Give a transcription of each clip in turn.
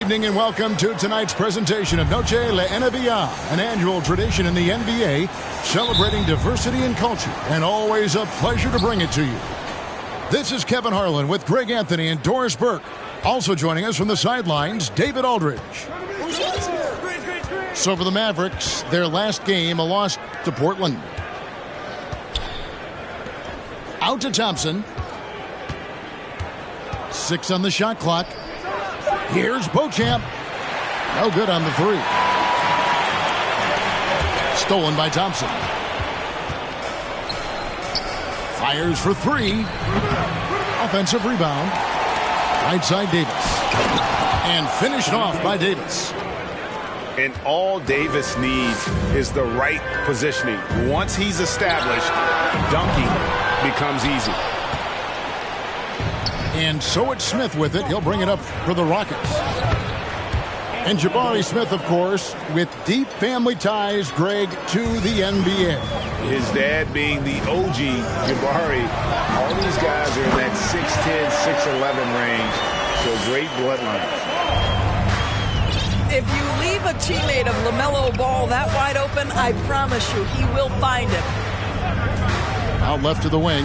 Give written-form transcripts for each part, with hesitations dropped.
Evening and welcome to tonight's presentation of Noche La NBA, an annual tradition in the NBA celebrating diversity and culture, and always a pleasure to bring it to you. This is Kevin Harlan with Greg Anthony and Doris Burke. Also joining us from the sidelines, David Aldridge. So for the Mavericks, their last game, a loss to Portland. Out to Thompson. 6 on the shot clock. Here's Beauchamp. No good on the 3. Stolen by Thompson. Fires for 3. Offensive rebound. Right side Davis. And finished off by Davis. And all Davis needs is the right positioning. Once he's established, dunking becomes easy. And so it's Smith with it. He'll bring it up for the Rockets. And Jabari Smith, of course, with deep family ties, Greg, to the NBA. His dad being the OG Jabari. All these guys are in that 6'10", 6'11 range. So great bloodline. If you leave a teammate of LaMelo Ball that wide open, I promise you he will find him. Out left to the wing.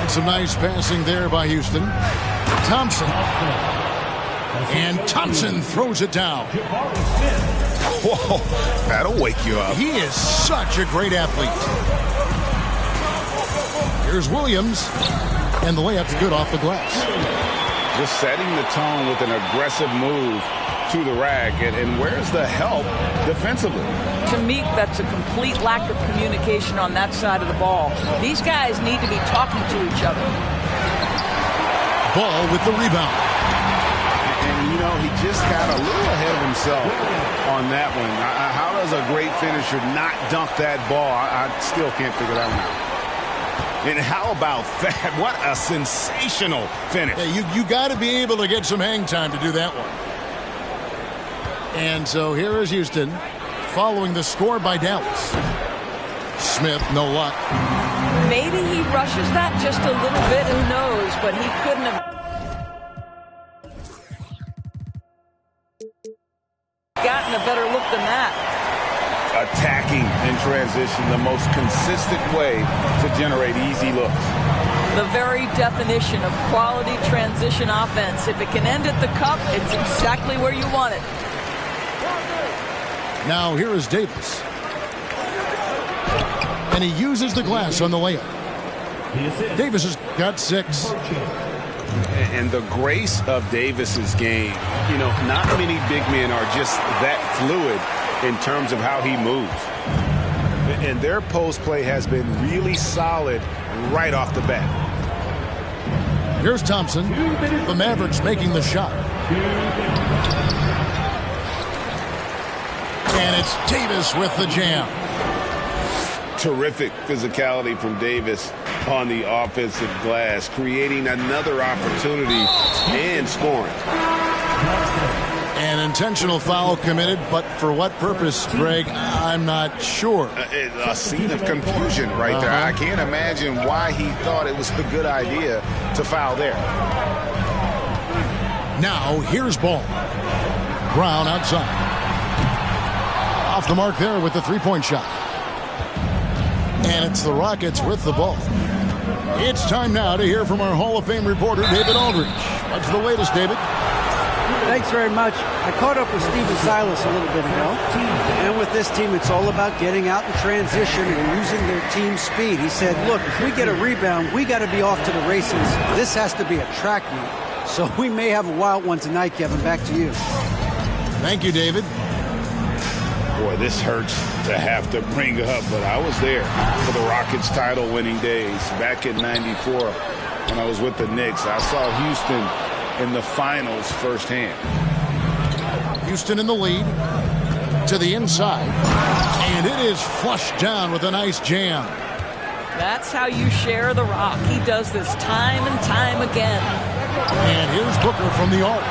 Some nice passing there by Houston. Thompson. And Thompson throws it down. Whoa, that'll wake you up. He is such a great athlete. Here's Williams. And the layup's good off the glass. Just setting the tone with an aggressive move to the rack. And where's the help defensively? To me, that's a complete lack of communication on that side of the ball. These guys need to be talking to each other. Ball with the rebound. And, you know, he just got a little ahead of himself on that one. How does a great finisher not dunk that ball? I still can't figure that one out. And how about that? What a sensational finish. Yeah, you got to be able to get some hang time to do that one. And so here is Houston following the score by Dallas. Smith, no luck. Maybe he rushes that just a little bit, who knows, but he couldn't have gotten a better look than that. Attacking in transition, the most consistent way to generate easy looks. The very definition of quality transition offense. If it can end at the cup, it's exactly where you want it. Now here is Davis. And he uses the glass on the layup. Davis has got 6. And the grace of Davis's game, you know, not many big men are just that fluid in terms of how he moves. And their post play has been really solid right off the bat. Here's Thompson. The Mavericks making the shot. And it's Davis with the jam. Terrific physicality from Davis on the offensive glass, creating another opportunity and scoring. An intentional foul committed, but for what purpose, Greg, I'm not sure. A scene of confusion right there. I can't imagine why he thought it was a good idea to foul there. Now, here's Ball. Brown outside. Off the mark there with the three-point shot. And it's the Rockets with the ball. It's time now to hear from our Hall of Fame reporter, David Aldridge. What's the latest, David? Thanks very much. I caught up with Stephen Silas a little bit ago. And with this team, it's all about getting out in transition and using their team speed. He said, look, if we get a rebound, we got to be off to the races. This has to be a track meet. So we may have a wild one tonight, Kevin. Back to you. Thank you, David. Boy, this hurts to have to bring up, but I was there for the Rockets title-winning days back in '94 when I was with the Knicks. I saw Houston in the finals firsthand. Houston in the lead to the inside, and it is flushed down with a nice jam. That's how you share the rock. He does this time and time again. And here's Booker from the arc.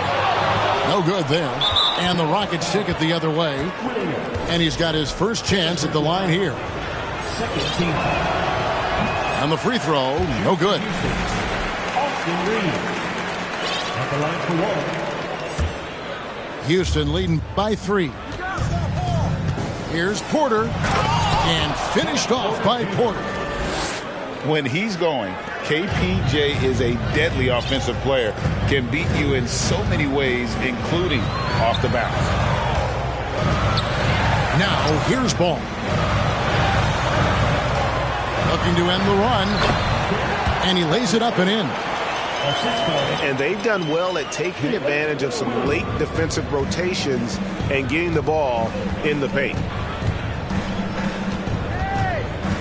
No good there. And the Rockets take it the other way. And he's got his first chance at the line here. And the free throw, no good. Houston leading by 3. Here's Porter, and finished off by Porter. When he's going, KPJ is a deadly offensive player. Can beat you in so many ways, including off the bounce. Now, here's Ball. Looking to end the run, and he lays it up and in. And they've done well at taking advantage of some late defensive rotations and getting the ball in the paint.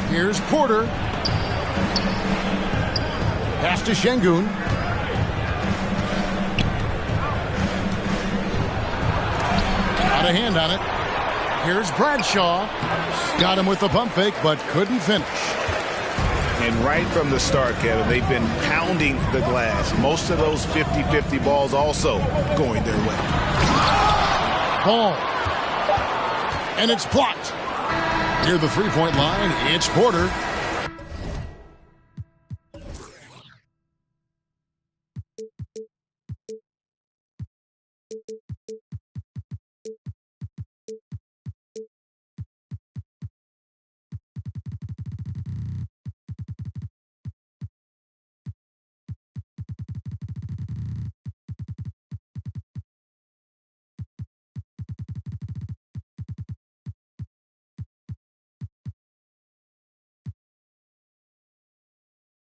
Here's Porter. Pass to Şengün. Got a hand on it. Here's Bradshaw. Got him with the pump fake, but couldn't finish. And right from the start, Kevin, they've been pounding the glass. Most of those 50-50 balls also going their way. Ball. And it's blocked. Near the three-point line, it's Porter.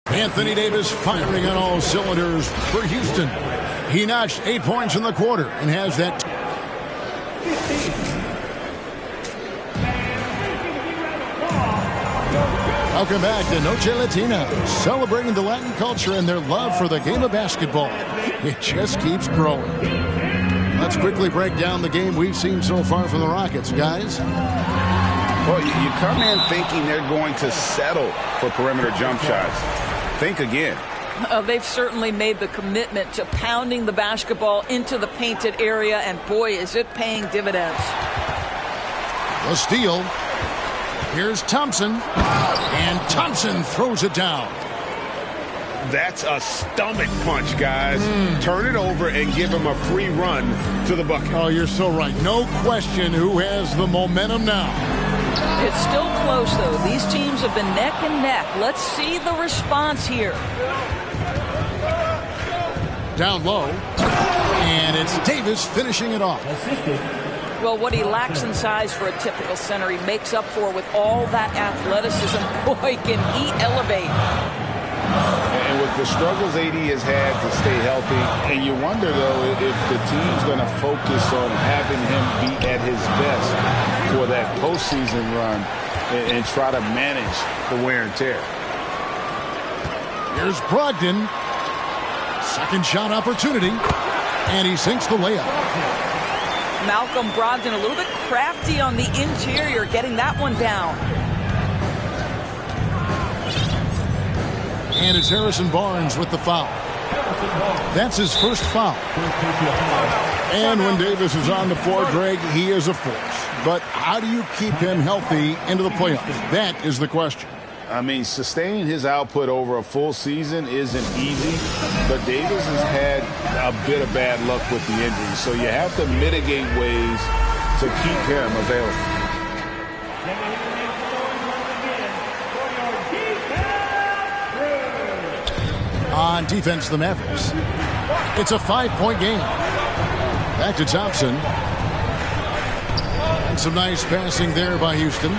Anthony Davis firing on all cylinders for Houston. He notched 8 points in the quarter and has that. Welcome back to Noche Latina, celebrating the Latin culture and their love for the game of basketball. It just keeps growing. Let's quickly break down the game we've seen so far from the Rockets, guys. Well, you come in thinking they're going to settle for perimeter jump shots. Think again. They've certainly made the commitment to pounding the basketball into the painted area, and boy, is it paying dividends. The steal. Here's Thompson, and Thompson throws it down. That's a stomach punch, guys. Turn it over and give him a free run to the bucket. Oh, you're so right. No question who has the momentum now. It's still close, though. These teams have been neck and neck. Let's see the response here. Down low, and it's Davis finishing it off. Well, what he lacks in size for a typical center, he makes up for with all that athleticism. Boy, can he elevate. And with the struggles AD has had to stay healthy, and you wonder, though, if the team's going to focus on having him be at his best for that postseason run and try to manage the wear and tear. Here's Brogdon. Second shot opportunity, and he sinks the layup. Malcolm Brogdon a little bit crafty on the interior, getting that one down. And it's Harrison Barnes with the foul. That's his first foul. And when Davis is on the floor, Greg, he is a force. But how do you keep him healthy into the playoffs? That is the question. I mean, sustaining his output over a full season isn't easy, but Davis has had a bit of bad luck with the injury, so you have to mitigate ways to keep him available. On defense, the Mavericks. It's a 5-point game. Back to Thompson. And some nice passing there by Houston.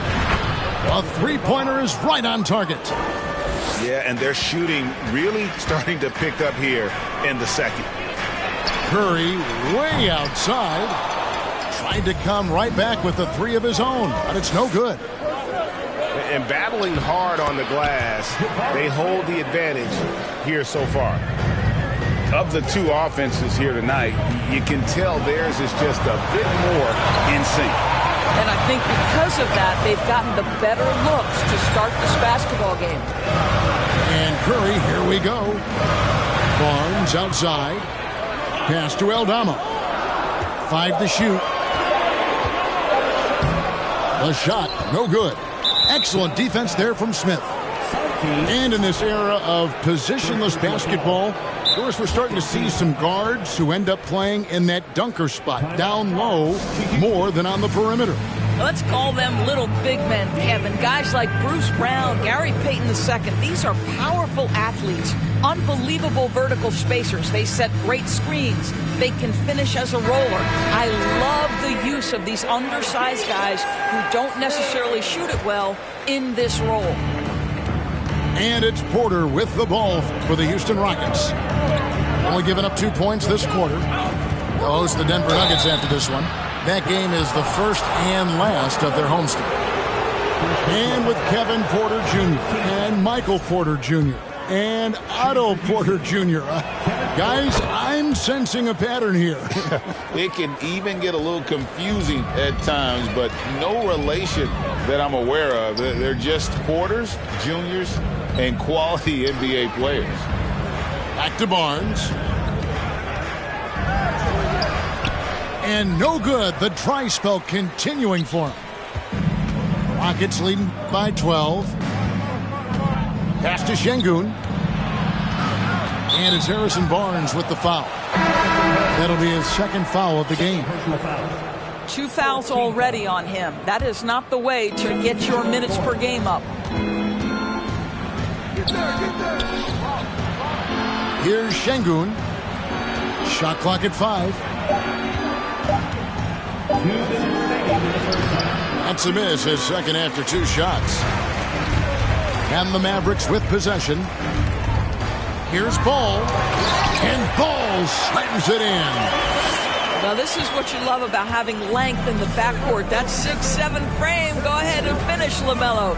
A three-pointer is right on target. Yeah, and they're shooting really starting to pick up here in the second. Curry way outside. Tried to come right back with the three of his own, but it's no good. And battling hard on the glass, they hold the advantage here so far. Of the two offenses here tonight, you can tell theirs is just a bit more in sync. And I think because of that, they've gotten the better looks to start this basketball game. And Curry, here we go. Barnes outside. Pass to Aldama. 5 to shoot. The shot, no good. Excellent defense there from Smith. And in this era of positionless basketball, Of course, we're starting to see some guards who end up playing in that dunker spot, down low, more than on the perimeter. Let's call them little big men, Kevin. Guys like Bruce Brown, Gary Payton II. These are powerful athletes, unbelievable vertical spacers. They set great screens. They can finish as a roller. I love the use of these undersized guys who don't necessarily shoot it well in this role. And it's Porter with the ball for the Houston Rockets. Only giving up 2 points this quarter. They'll host the Denver Nuggets after this one. That game is the first and last of their homestand. And with Kevin Porter Jr. and Michael Porter Jr. and Otto Porter Jr. Guys, I'm sensing a pattern here. It can even get a little confusing at times, but no relation that I'm aware of. They're just Porters, Juniors, and quality NBA players. Back to Barnes. And no good. The dry spell continuing for him. Rockets leading by 12. Pass to Şengün. And it's Harrison Barnes with the foul. That'll be his second foul of the game. 2 fouls already on him. That is not the way to get your minutes per game up. Here's Şengün. Shot clock at 5. That's a miss, his second after 2 shots. And the Mavericks with possession. Here's Ball. And Ball slams it in. Now this is what you love about having length in the backcourt. That 6'7" frame. Go ahead and finish, LaMelo.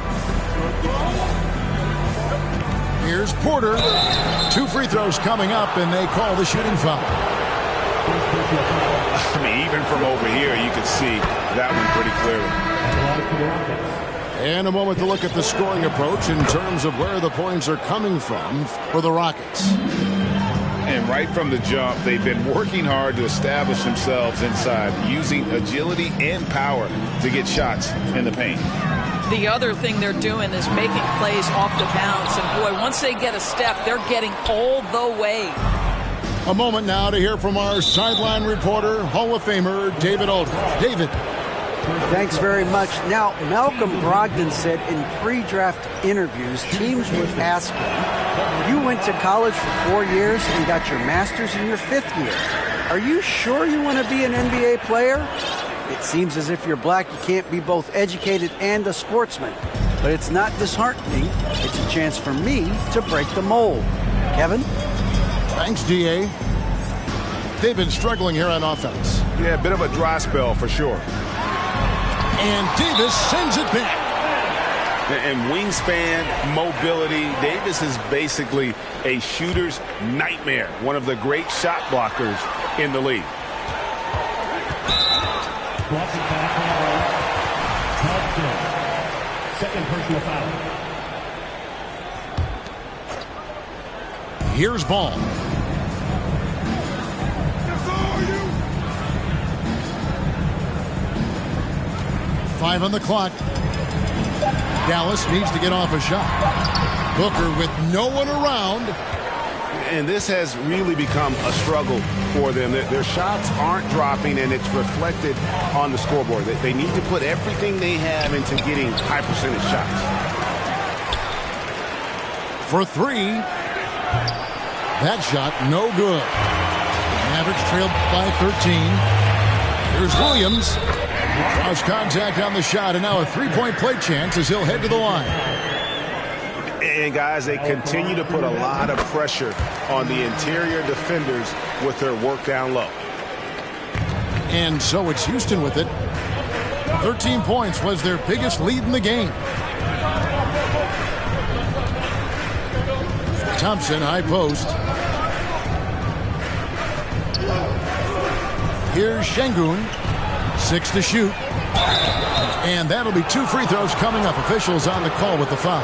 Here's Porter. 2 free throws coming up, and they call the shooting foul. I mean, even from over here, you can see that one pretty clearly. And a moment to look at the scoring approach in terms of where the points are coming from for the Rockets. And right from the jump, they've been working hard to establish themselves inside, using agility and power to get shots in the paint. The other thing they're doing is making plays off the bounce. And boy, once they get a step, they're getting all the way. A moment now to hear from our sideline reporter, Hall of Famer David Aldridge. David. Thanks very much. Now, Malcolm Brogdon said in pre-draft interviews, teams would ask him, you went to college for 4 years and got your master's in your 5th year. Are you sure you want to be an NBA player? It seems as if you're black, you can't be both educated and a sportsman. But it's not disheartening. It's a chance for me to break the mold. Kevin? Thanks, D.A. They've been struggling here on offense. Yeah, a bit of a dry spell for sure. And Davis sends it back. And wingspan, mobility, Davis is basically a shooter's nightmare. One of the great shot blockers in the league. Second personal foul. Here's Ball. Five on the clock. Dallas needs to get off a shot. Booker with no one around. And this has really become a struggle for them. Their shots aren't dropping, and it's reflected on the scoreboard. They need to put everything they have into getting high percentage shots. For 3. That shot, no good. Mavericks trailed by 13. Here's Williams. Draws contact on the shot, and now a 3-point play chance as he'll head to the line. And, guys, they continue to put a lot of pressure on the interior defenders with their work down low. And so it's Houston with it. 13 points was their biggest lead in the game. Thompson, high post. Here's Şengün. 6 to shoot. And that'll be 2 free throws coming up. Officials on the call with the foul.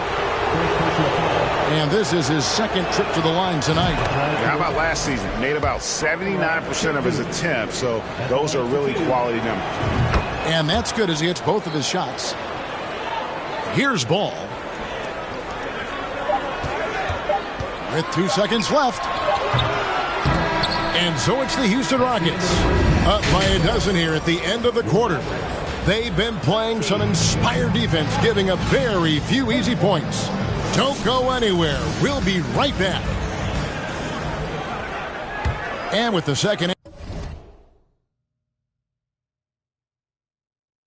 And this is his second trip to the line tonight. How about last season? Made about 79% of his attempts, so those are really quality numbers. And that's good as he hits both of his shots. Here's Ball. With 2 seconds left. And so it's the Houston Rockets, up by a dozen here at the end of the quarter. They've been playing some inspired defense, giving up very few easy points. Don't go anywhere. We'll be right back. And with the second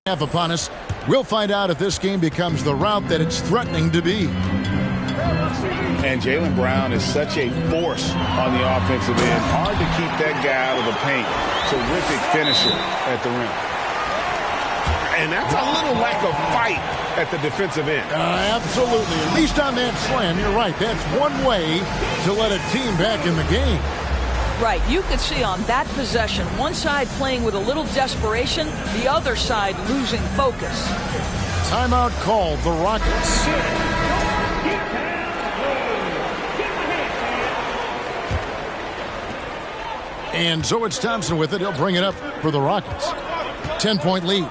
half upon us, we'll find out if this game becomes the route that it's threatening to be. And Jaylen Brown is such a force on the offensive end. Hard to keep that guy out of the paint. Terrific finisher at the rim. And that's a little lack of fight at the defensive end. Absolutely. At least on that slam, you're right. That's one way to let a team back in the game. Right. You could see on that possession, one side playing with a little desperation, the other side losing focus. Timeout called, the Rockets. And so it's Thompson with it. He'll bring it up for the Rockets. 10-point lead.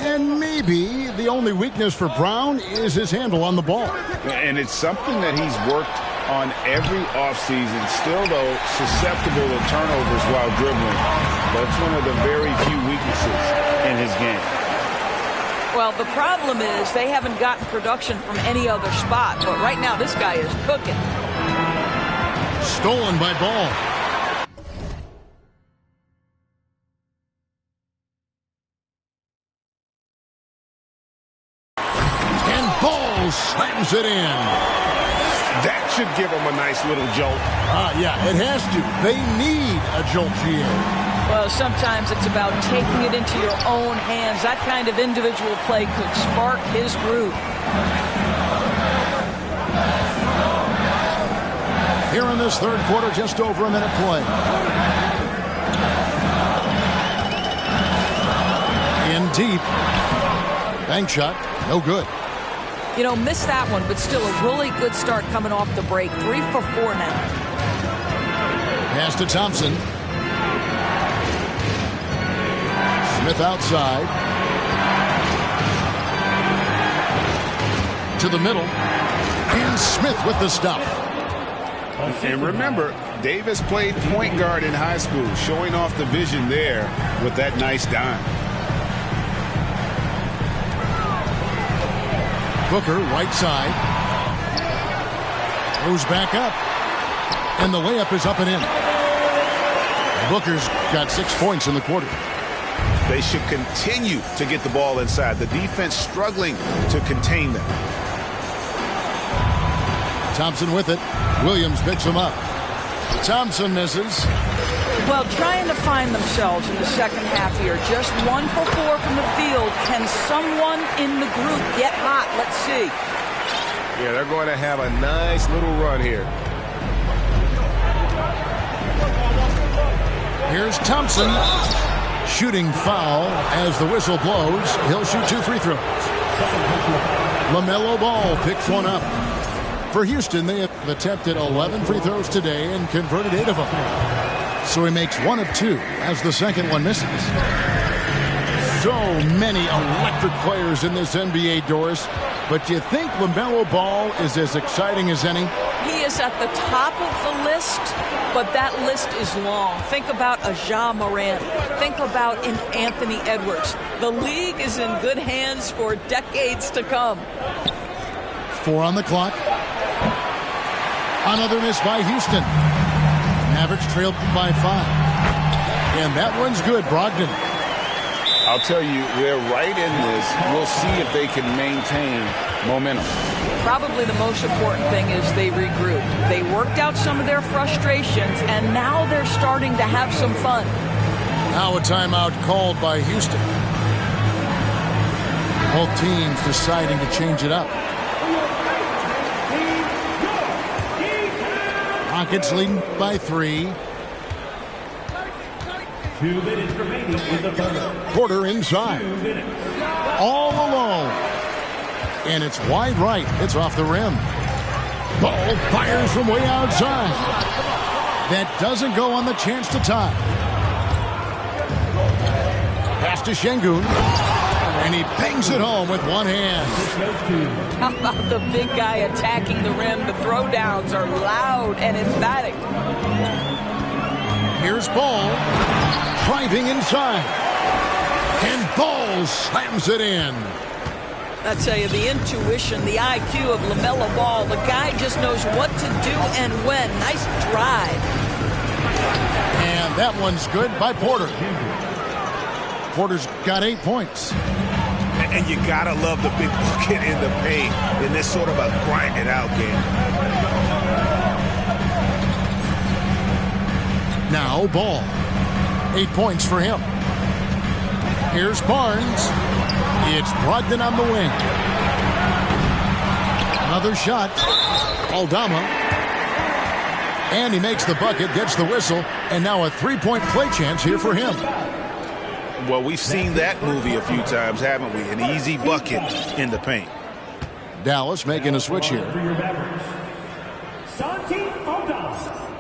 And maybe the only weakness for Brown is his handle on the ball. And it's something that he's worked on every offseason. Still, though, susceptible to turnovers while dribbling. That's one of the very few weaknesses in his game. Well, the problem is they haven't gotten production from any other spot. But right now, this guy is cooking. Stolen by Ball. Slams it in. That should give them a nice little jolt. Yeah, it has to. They need a jolt, GA. Well, sometimes it's about taking it into your own hands. That kind of individual play could spark his groove. Here in this third quarter, just over a minute play. In deep. Bank shot. No good. You know, missed that one, but still a really good start coming off the break. 3 for 4 now. Pass to Thompson. Smith outside. To the middle. And Smith with the stop. And remember, Davis played point guard in high school, showing off the vision there with that nice dime. Booker, right side. Goes back up. And the layup is up and in. Booker's got 6 points in the quarter. They should continue to get the ball inside. The defense struggling to contain them. Thompson with it. Williams picks him up. Thompson misses. Well, trying to find themselves in the second half here. Just 1 for 4 from the field. Can someone in the group get hot? Let's see. Yeah, they're going to have a nice little run here. Here's Thompson. Shooting foul as the whistle blows. He'll shoot 2 free throws. LaMelo Ball picks one up. For Houston, they have attempted 11 free throws today and converted 8 of them. So he makes 1 of 2 as the second one misses. So many electric players in this NBA, Doris. But do you think LaMelo Ball is as exciting as any? He is at the top of the list, but that list is long. Think about a Ja Morant. Think about an Anthony Edwards. The league is in good hands for decades to come. 4 on the clock. Another miss by Houston. Mavericks trailed by 5. And that one's good, Brogdon. I'll tell you, they're right in this. We'll see if they can maintain momentum. Probably the most important thing is they regrouped. They worked out some of their frustrations, and now they're starting to have some fun. Now a timeout called by Houston. Both teams deciding to change it up. Rockets leading by 3. 2 minutes remaining in the first. Porter inside. All alone. And it's wide right. It's off the rim. Ball fires from way outside. That doesn't go on the chance to tie. Pass to Şengün. And he bangs it home with one hand. How about the big guy attacking the rim? The throwdowns are loud and emphatic. Here's Ball. Driving inside. And Ball slams it in. I tell you, the intuition, the IQ of LaMelo Ball, the guy just knows what to do and when. Nice drive. And that one's good by Porter. Porter's got 8 points. And you gotta love the big bucket in the paint in this sort of a grinded out game. Now Ball. 8 points for him. Here's Barnes. It's Brogdon on the wing. Another shot. Aldama. And he makes the bucket, gets the whistle, and now a three-point play chance here for him. Well, we've seen that movie a few times, haven't we? An easy bucket in the paint. Dallas making a switch here. For your Mavericks, Santi Aldama,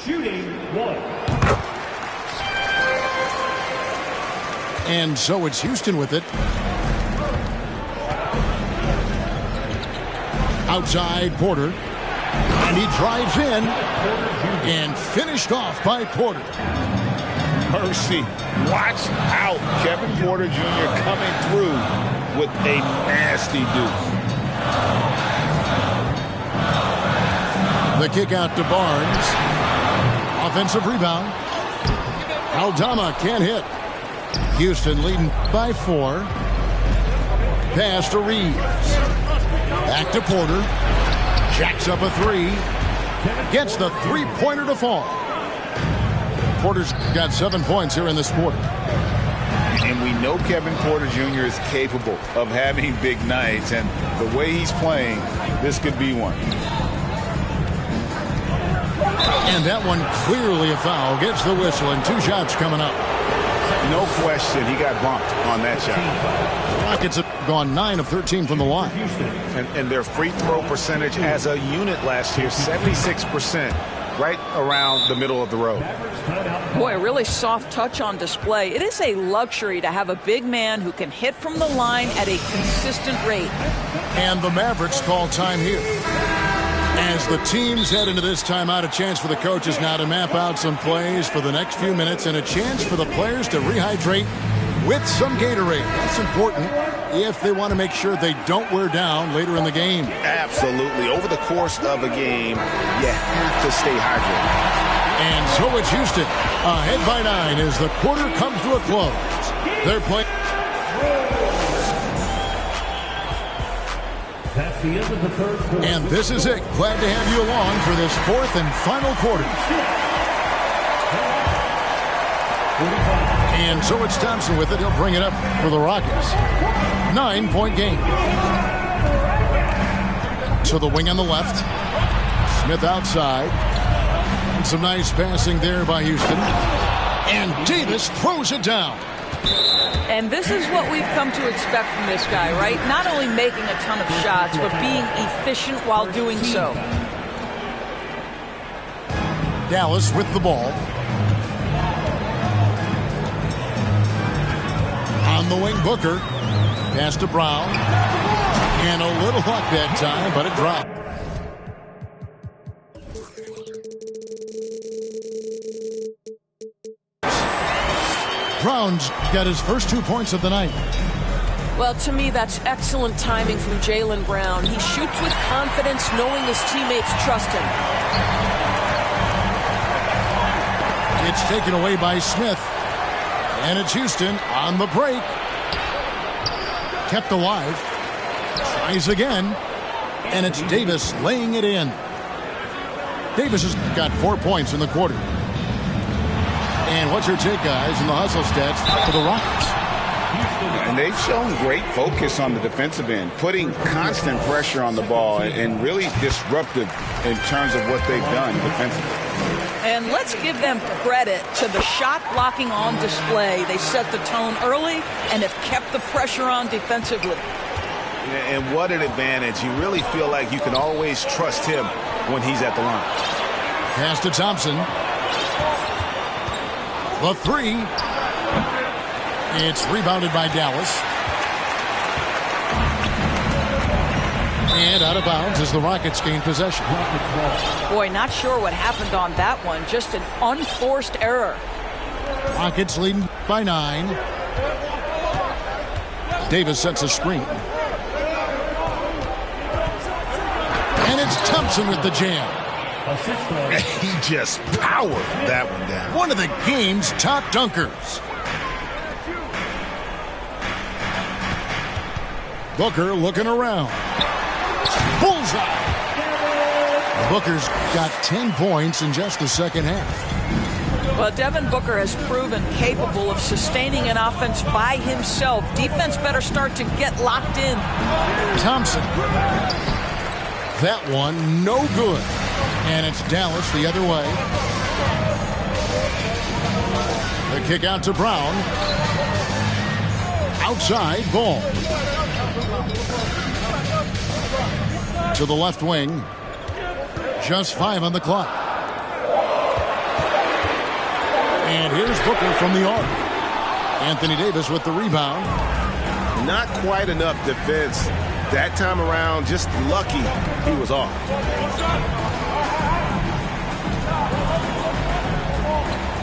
shooting 1. And so it's Houston with it. Outside Porter. And he drives in. And finished off by Porter. Mercy. Watch out. Kevin Porter Jr. coming through with a nasty deuce. The kick out to Barnes. Offensive rebound. Aldama can't hit. Houston leading by 4. Pass to Reeves. Back to Porter. Jacks up a 3. Gets the three-pointer to fall. Porter's got 7 points here in this quarter. And we know Kevin Porter Jr. is capable of having big nights. And the way he's playing, this could be one. And that one clearly a foul. Gets the whistle and 2 shots coming up. No question, he got bumped on that shot. Rockets have gone 9 of 13 from the line. And their free throw percentage as a unit last year, 76%, right around the middle of the road. Boy, a really soft touch on display. It is a luxury to have a big man who can hit from the line at a consistent rate. And the Mavericks call time here. As the teams head into this timeout, a chance for the coaches now to map out some plays for the next few minutes and a chance for the players to rehydrate with some Gatorade. That's important if they want to make sure they don't wear down later in the game. Absolutely. Over the course of a game, you have to stay hydrated. And so it's Houston ahead by 9 as the quarter comes to a close. They're playing. That's the end of the third quarter. And this is it. Glad to have you along for this 4th and final quarter. And so it's Thompson with it. He'll bring it up for the Rockets. 9-point game. So the wing on the left. Smith outside. And some nice passing there by Houston. And Davis throws it down. And this is what we've come to expect from this guy, right? Not only making a ton of shots, but being efficient while doing so. Dallas with the ball. On the wing, Booker. Pass to Brown. And a little luck that time, but it dropped. Brown's got his first 2 points of the night. Well, to me, that's excellent timing from Jaylen Brown. He shoots with confidence, knowing his teammates trust him. It's taken away by Smith. And it's Houston on the break. Kept alive. Tries again. And it's Davis laying it in. Davis has got 4 points in the quarter. And what's your take, guys, in the hustle stats for the Rockets? And they've shown great focus on the defensive end, putting constant pressure on the ball and really disruptive in terms of what they've done defensively. And let's give them credit to the shot blocking on display. They set the tone early and have kept the pressure on defensively. And what an advantage. You really feel like you can always trust him when he's at the line. Pass to Thompson. The 3. It's rebounded by Dallas. And out of bounds as the Rockets gain possession. Boy, not sure what happened on that one. Just an unforced error. Rockets leading by 9. Davis sets a screen. And it's Thompson with the jam. He just powered that one down. One of the game's top dunkers. Booker looking around. Bullseye. Booker's got 10 points in just the second half. Well, Devin Booker has proven capable of sustaining an offense by himself. Defense better start to get locked in. Thompson. That one no good. And it's Dallas the other way. The kick out to Brown. Outside ball. To the left wing. Just 5 on the clock. And here's Booker from the arc. Anthony Davis with the rebound. Not quite enough defense that time around. Just lucky he was off.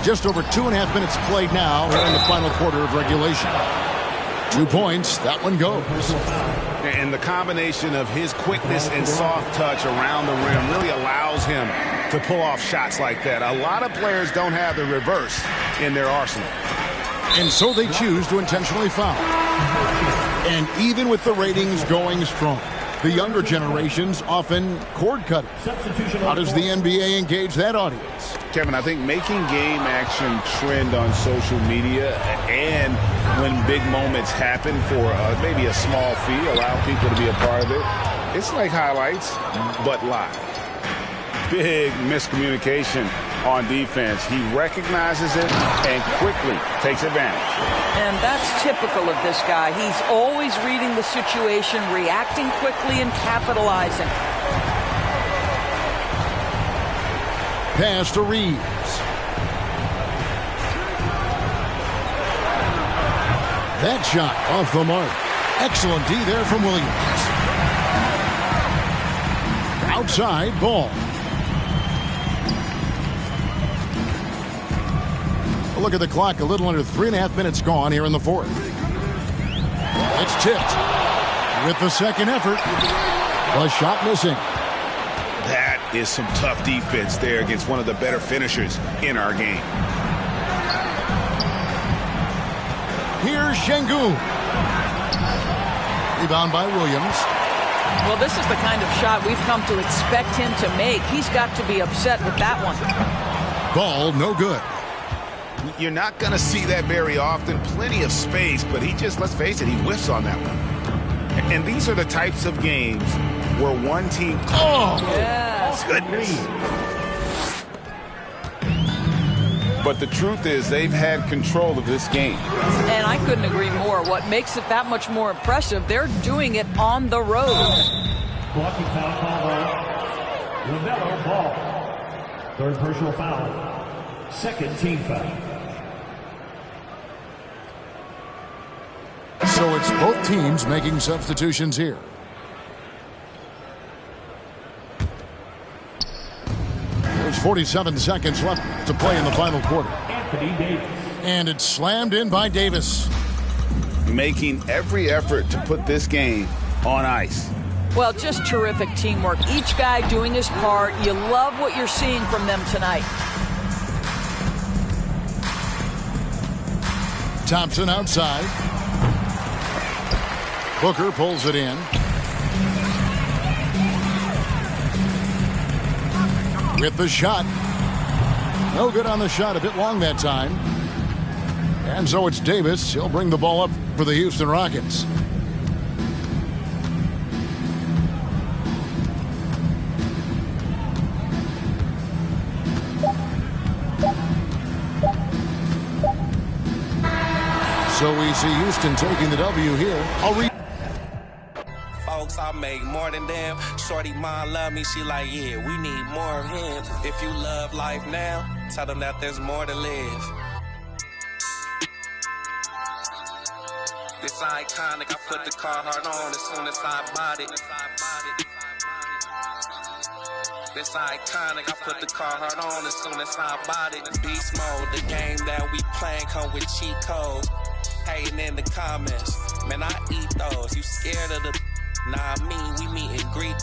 Just over 2.5 minutes played now here in the final quarter of regulation. 2 points. That one goes. And the combination of his quickness and soft touch around the rim really allows him to pull off shots like that. A lot of players don't have the reverse in their arsenal. And so they choose to intentionally foul. And even with the ratings going strong, the younger generations often cord cutters. How does the NBA engage that audience? Kevin, I think making game action trend on social media and when big moments happen for maybe a small fee, allow people to be a part of it. It's like highlights, but live. Big miscommunication on defense. He recognizes it and quickly takes advantage. And that's typical of this guy. He's always reading the situation, reacting quickly, and capitalizing. Pass to Reeves. That shot off the mark. Excellent D there from Williams. Outside ball. A look at the clock. A little under 3.5 minutes gone here in the fourth. It's tipped. With the second effort. The shot missing. That is some tough defense there against one of the better finishers in our game. Here's Şengün. Rebound by Williams. Well, this is the kind of shot we've come to expect him to make. He's got to be upset with that one. Ball no good. You're not going to see that very often. Plenty of space, but he just, let's face it, he whiffs on that one. And these are the types of games where one team... Oh! Yes. Goodness. But the truth is they've had control of this game. And I couldn't agree more. What makes it that much more impressive, they're doing it on the road. Blocking foul call on LaMelo Ball. Third personal foul. Second team foul. So it's both teams making substitutions here. There's 47 seconds left to play in the final quarter. Anthony Davis. And it's slammed in by Davis. Making every effort to put this game on ice. Well, just terrific teamwork. Each guy doing his part. You love what you're seeing from them tonight. Thompson outside. Booker pulls it in. With the shot. No good on the shot. A bit long that time. And so it's Davis. He'll bring the ball up for the Houston Rockets. So we see Houston taking the W here. I'll read. Folks, I make more than them. Shorty mom love me, she like, yeah, we need more of him. If you love life now, tell them that there's more to live. This iconic, I put the car hard on as soon as I bought it. This iconic, I put the car hard on as soon as I bought it. Beast mode, the game that we playing come with cheat codes. Hating in the comments, man, I eat those. You scared of the nah, we meet and greet.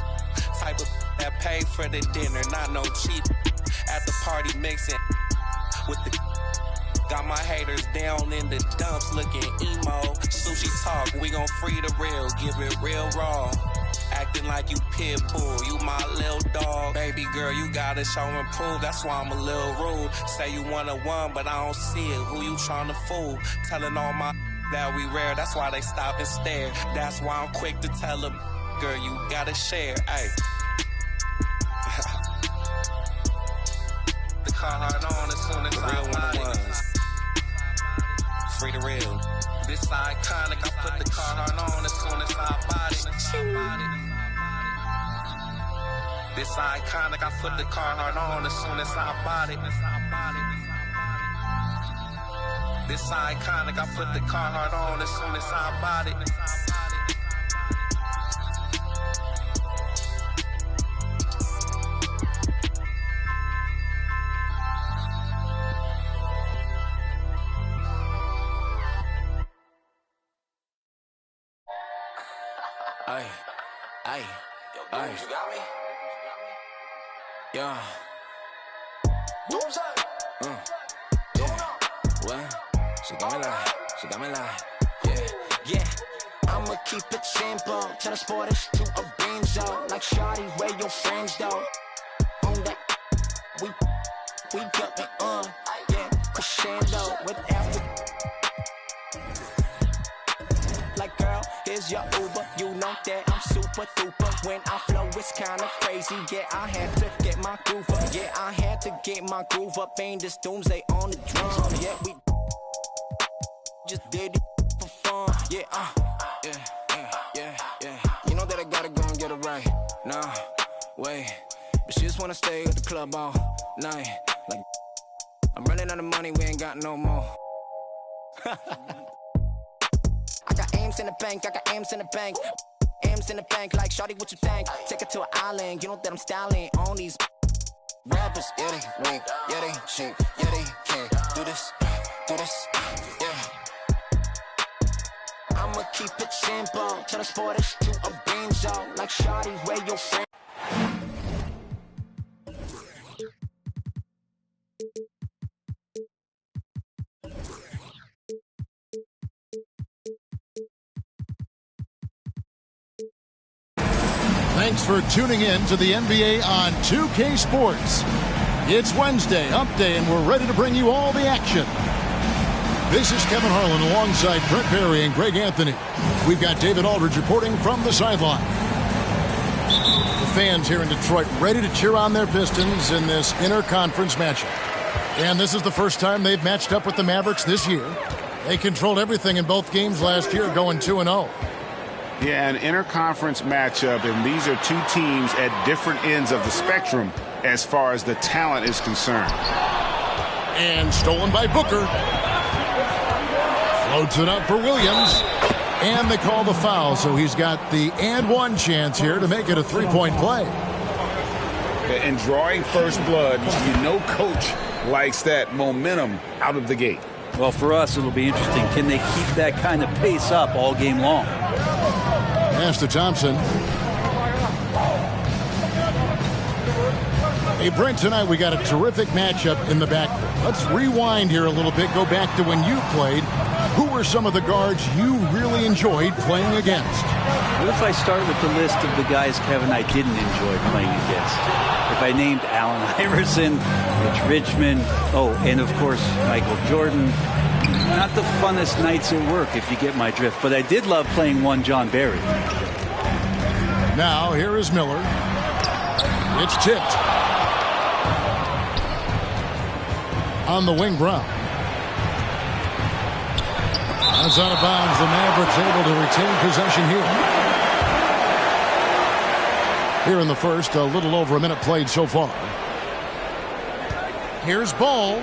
Type of that pay for the dinner, not no cheap. At the party mixing with the got my haters down in the dumps looking emo. Sushi talk, we gon' free the real, give it real raw. Acting like you pit bull, you my little dog. Baby girl, you gotta show and prove, that's why I'm a little rude. Say you one, but I don't see it, who you tryna fool? Telling all my that we rare, that's why they stop and stare. That's why I'm quick to tell them, girl, you gotta share, ayy. The car hard on as soon as I want it. Free the real. This iconic, I put the car hard on as soon as I bought it. This iconic, I put the car hard on as soon as I bought it. This iconic, I put the car hard on as soon as I bought it. Ay, ay, ay. You got me? Yeah. Yeah. What? She got me like. Yeah. I'ma keep it simple. Tell the sporters to a benzo. Like shawty, where your friends though? On that, we jumping on. Yeah, crescendo with every. Like girl, here's your Uber. You know that I'm super duper. When I flow, it's kinda crazy. Yeah, I had to get my groove up. Yeah, I had to get my groove up. Ain't this doomsday on the drum? Yeah, we just did it for fun. Yeah, yeah. You know that I gotta go and get it right. Nah, wait. But she just wanna stay at the club all night. Like, I'm running out of money, we ain't got no more. I got M's in the bank, M's in the bank. M's in the bank, like shawty, what you think? Take her to an island, you know that I'm styling on these rappers. Yeah, they weak, yeah, they cheap, yeah, they can't do this, yeah. I'ma keep it simple, tell the sporters to a benzo. Like shawty, where your friend? Thanks for tuning in to the NBA on 2K Sports. It's Wednesday, Hump Day, and we're ready to bring you all the action. This is Kevin Harlan alongside Brent Barry and Greg Anthony. We've got David Aldridge reporting from the sideline. The fans here in Detroit ready to cheer on their Pistons in this interconference matchup. And this is the first time they've matched up with the Mavericks this year. They controlled everything in both games last year, going 2-0. Yeah, an interconference matchup, and these are two teams at different ends of the spectrum as far as the talent is concerned. And stolen by Booker. Floats it up for Williams. And they call the foul, so he's got the and one chance here to make it a three-point play. And drawing first blood, you know coach likes that momentum out of the gate. Well, for us, it'll be interesting. Can they keep that kind of pace up all game long? Pass to Thompson. Hey, Brent, tonight we got a terrific matchup in the backcourt. Let's rewind here a little bit, go back to when you played. Who were some of the guards you really enjoyed playing against? What if I start with the list of the guys, Kevin, I didn't enjoy playing against? If I named Allen Iverson, Mitch Richmond, and of course, Michael Jordan. Not the funnest nights at work, if you get my drift, but I did love playing one John Barry. Now, here is Miller. It's tipped. On the wing, Brown. That's out of bounds. The Mavericks able to retain possession here. Here in the first, a little over a minute played so far. Here's Ball.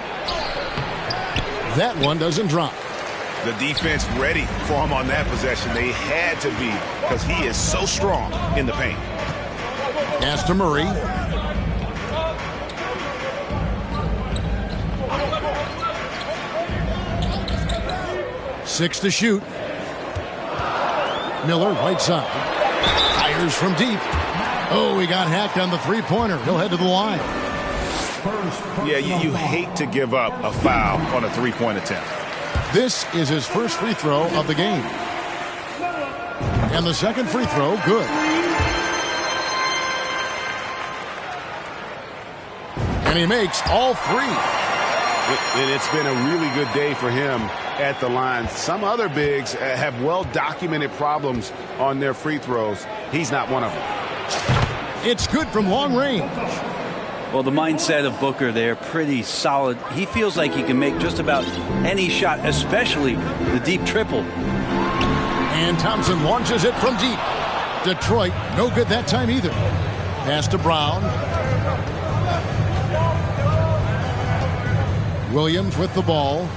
That one doesn't drop. The defense ready for him on that possession. They had to be because he is so strong in the paint. Pass to Murray. 6 to shoot. Miller, right side. Fires from deep. Oh, he got hacked on the three-pointer. He'll head to the line. Yeah, you hate to give up a foul on a three-point attempt. This is his first free throw of the game. And the second free throw, good. And he makes all three. And it's been a really good day for him at the line. Some other bigs have well-documented problems on their free throws. He's not one of them. It's good from long range. Well, the mindset of Booker there, pretty solid. He feels like he can make just about any shot, especially the deep triple. And Thompson launches it from deep. Detroit, no good that time either. Pass to Brown. Williams with the ball.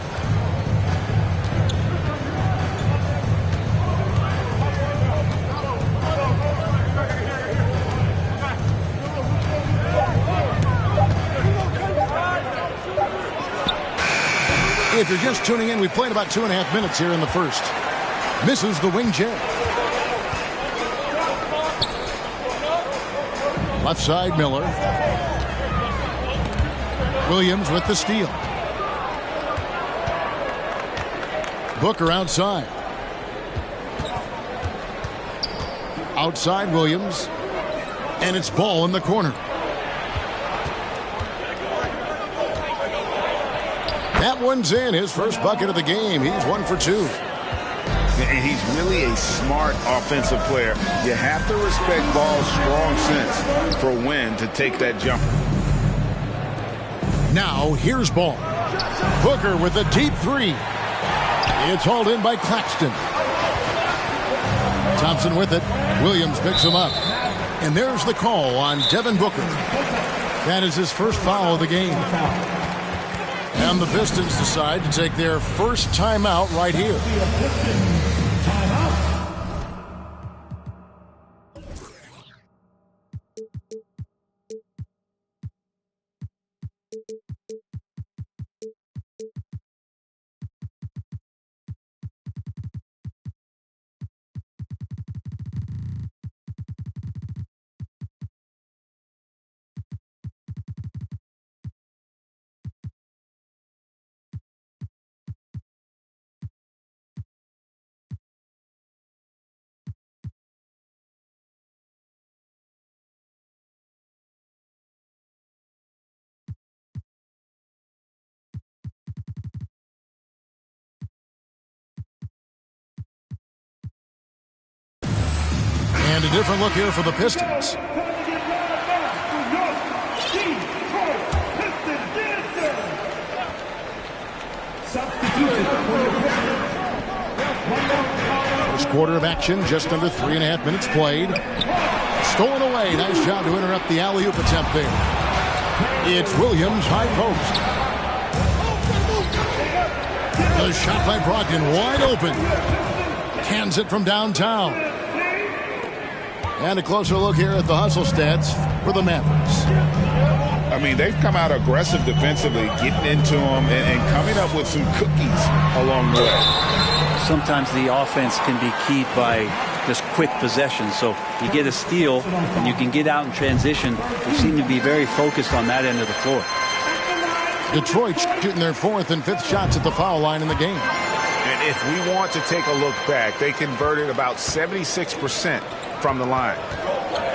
If you're just tuning in, we played about 2.5 minutes here in the first. Misses the wing jet. Left side, Miller. Williams with the steal. Booker outside. Outside Williams. And it's ball in the corner. That one's in. His first bucket of the game. He's 1 for 2. And he's really a smart offensive player. You have to respect Ball's strong sense for when to take that jumper. Now here's Ball. Booker with a deep three. It's hauled in by Claxton. Thompson with it. Williams picks him up. And there's the call on Devin Booker. That is his first foul of the game. And the Pistons decide to take their first timeout right here. And a different look here for the Pistons. First quarter of action, just under 3.5 minutes played. Stolen away. Nice job to interrupt the alley-oop attempt there. It's Williams, high post. The shot by Brogdon, wide open. Cans it from downtown. And a closer look here at the hustle stats for the Mavericks. I mean, they've come out aggressive defensively, getting into them and coming up with some cookies along the way. Sometimes the offense can be keyed by just quick possession. So you get a steal and you can get out in transition. They seem to be very focused on that end of the floor. Detroit shooting their 4th and 5th shots at the foul line in the game. And if we want to take a look back, they converted about 76% from the line.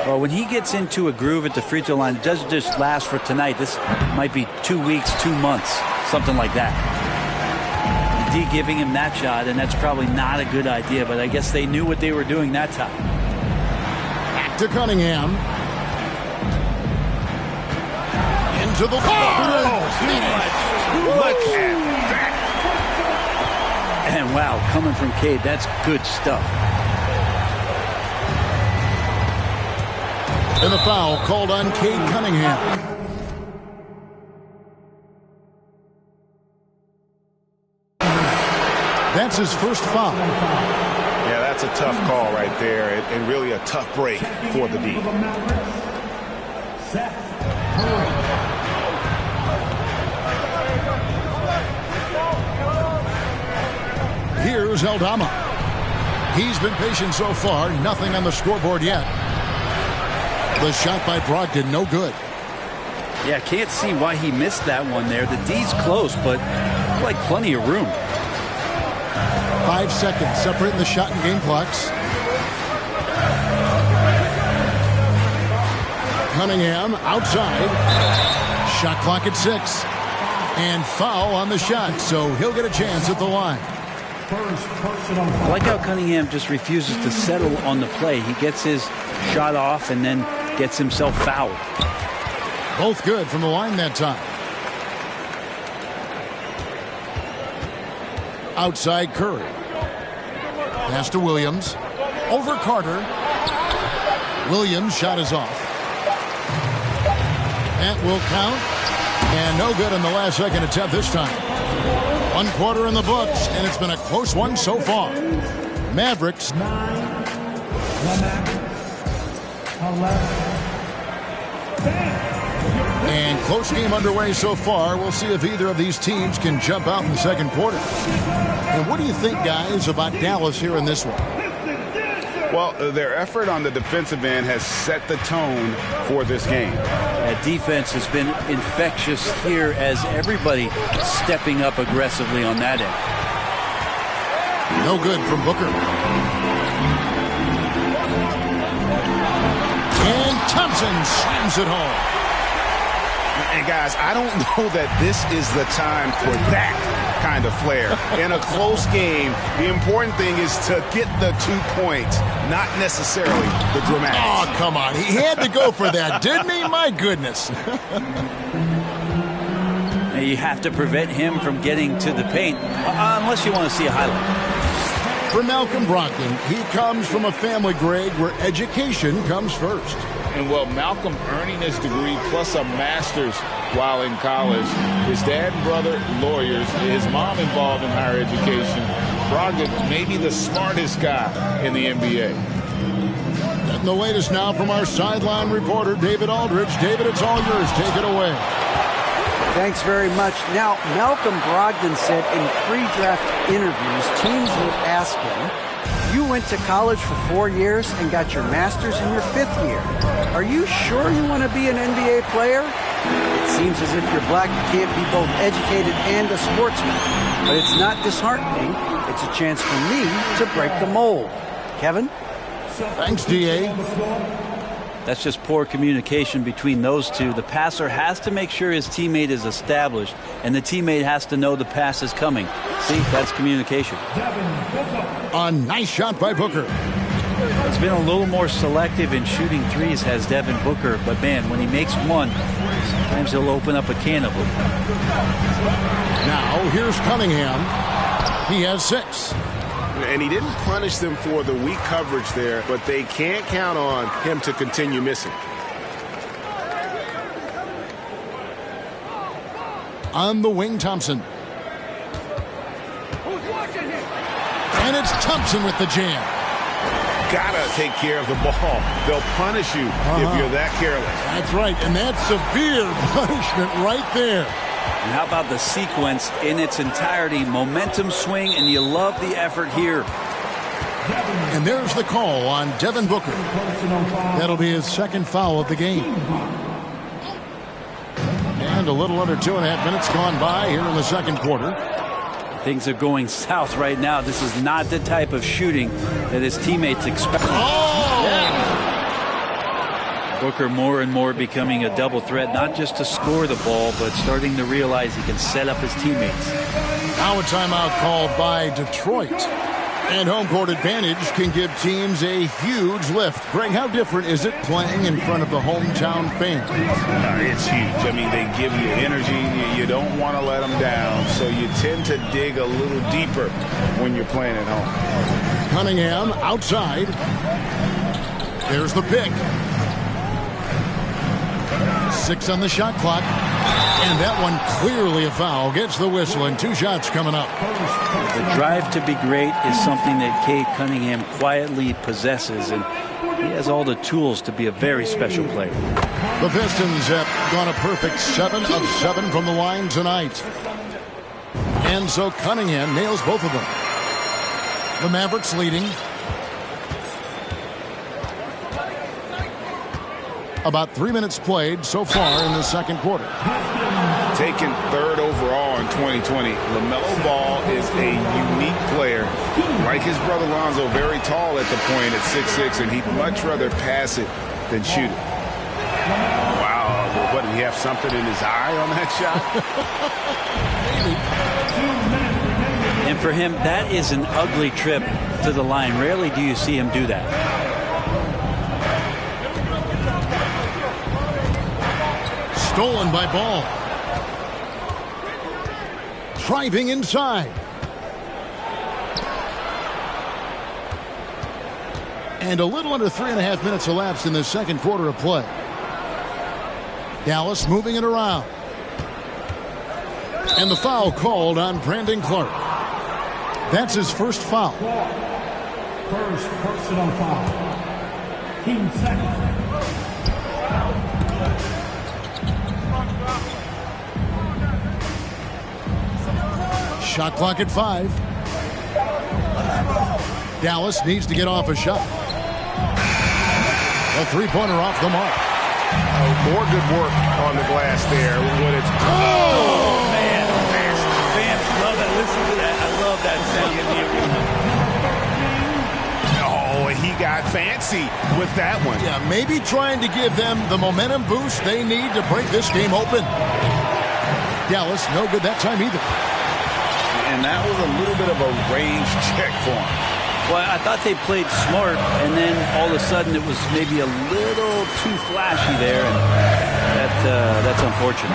Well, when he gets into a groove at the free throw line, it doesn't just last for tonight. This might be 2 weeks, 2 months, something like that. D giving him that shot, and that's probably not a good idea, but I guess they knew what they were doing that time. Back to Cunningham. Into the ball. Look at that. And wow, coming from Cade, that's good stuff. And a foul called on Cade Cunningham. That's his first foul. Yeah, that's a tough call right there, and really a tough break for the D. here's Aldama. He's been patient so far. Nothing on the scoreboard yet. The shot by Brogdon, no good. Yeah, can't see why he missed that one there. The D's close, but like plenty of room. 5 seconds separating the shot and game clocks. Cunningham outside. Shot clock at 6. And foul on the shot, so he'll get a chance at the line. I like how Cunningham just refuses to settle on the play. He gets his shot off and then gets himself fouled. Both good from the line that time. Outside Curry. Pass to Williams. Over Carter. Williams' shot is off. That will count. And no good in the last second attempt this time. 1 quarter in the books, and it's been a close one so far. Mavericks. 9, 11, 10. And close game underway so far. We'll see if either of these teams can jump out in the second quarter. And what do you think, guys, about Dallas here in this one? Well, their effort on the defensive end has set the tone for this game. That defense has been infectious here as everybody stepping up aggressively on that end. No good from Booker. And Thompson slams it home. And guys, I don't know that this is the time for that kind of flair. In a close game, the important thing is to get the 2 points, not necessarily the dramatics. Oh, come on. He had to go for that, didn't he? My goodness. You have to prevent him from getting to the paint, unless you want to see a highlight. For Malcolm Brogdon, he comes from a family, Greg, where education comes first. And well, Malcolm earning his degree plus a master's while in college. His dad and brother, lawyers. His mom involved in higher education. Brogdon, maybe the smartest guy in the NBA. And the latest now from our sideline reporter, David Aldridge. David, it's all yours. Take it away. Thanks very much. Now, Malcolm Brogdon said in pre-draft interviews, teams would ask him, you went to college for 4 years and got your master's in your 5th year. Are you sure you want to be an NBA player? It seems as if you're black, you can't be both educated and a sportsman. But it's not disheartening. It's a chance for me to break the mold. Kevin? Thanks, D.A. That's just poor communication between those two. The passer has to make sure his teammate is established, and the teammate has to know the pass is coming. See, that's communication. A nice shot by Booker. He's been a little more selective in shooting threes, has Devin Booker, but man, when he makes one, sometimes he'll open up a can of them. Now, here's Cunningham. He has 6. And he didn't punish them for the weak coverage there, but they can't count on him to continue missing. On the wing, Thompson. And it's Thompson with the jam. Gotta take care of the ball. They'll punish you if you're that careless. That's right, and that's severe punishment right there. And how about the sequence in its entirety? Momentum swing, and you love the effort here. And there's the call on Devin Booker. That'll be his 2nd foul of the game. And a little under 2.5 minutes gone by here in the 2nd quarter. Things are going south right now. This is not the type of shooting that his teammates expect. Oh! Yeah. Booker more and more becoming a double threat, not just to score the ball, but starting to realize he can set up his teammates. Now a timeout called by Detroit. And home court advantage can give teams a huge lift. Greg, how different is it playing in front of the hometown fans? It's huge. I mean, they give you energy. You don't want to let them down, so you tend to dig a little deeper when you're playing at home. Cunningham outside. There's the pick. 6 on the shot clock. And that one clearly a foul. Gets the whistle, and 2 shots coming up. The drive to be great is something that Cade Cunningham quietly possesses, and he has all the tools to be a very special player. The Pistons have gone a perfect 7 of 7 from the line tonight. And so Cunningham nails both of them. The Mavericks leading. About 3 minutes played so far in the second quarter. Taken third overall in 2020, LaMelo Ball is a unique player. Like his brother Lonzo, very tall at the point at 6'6", and he'd much rather pass it than shoot it. Wow, what, did he have something in his eye on that shot? And for him, that is an ugly trip to the line. Rarely do you see him do that. Stolen by Ball. Driving inside. And a little under 3.5 minutes elapsed in the second quarter of play. Dallas moving it around. And the foul called on Brandon Clark. That's his first foul. First personal foul. Team second. Shot clock at 5. Dallas needs to get off a shot. A three-pointer off the mark. More good work on the glass there when it's... Oh, man. Fans love it. Listen to that. I love that sound in the arena. Oh, he got fancy with that one. Yeah, maybe trying to give them the momentum boost they need to break this game open. Dallas, no good that time either. And that was a little bit of a range check for him. Well, I thought they played smart, and then all of a sudden it was maybe a little too flashy there, and that's unfortunate.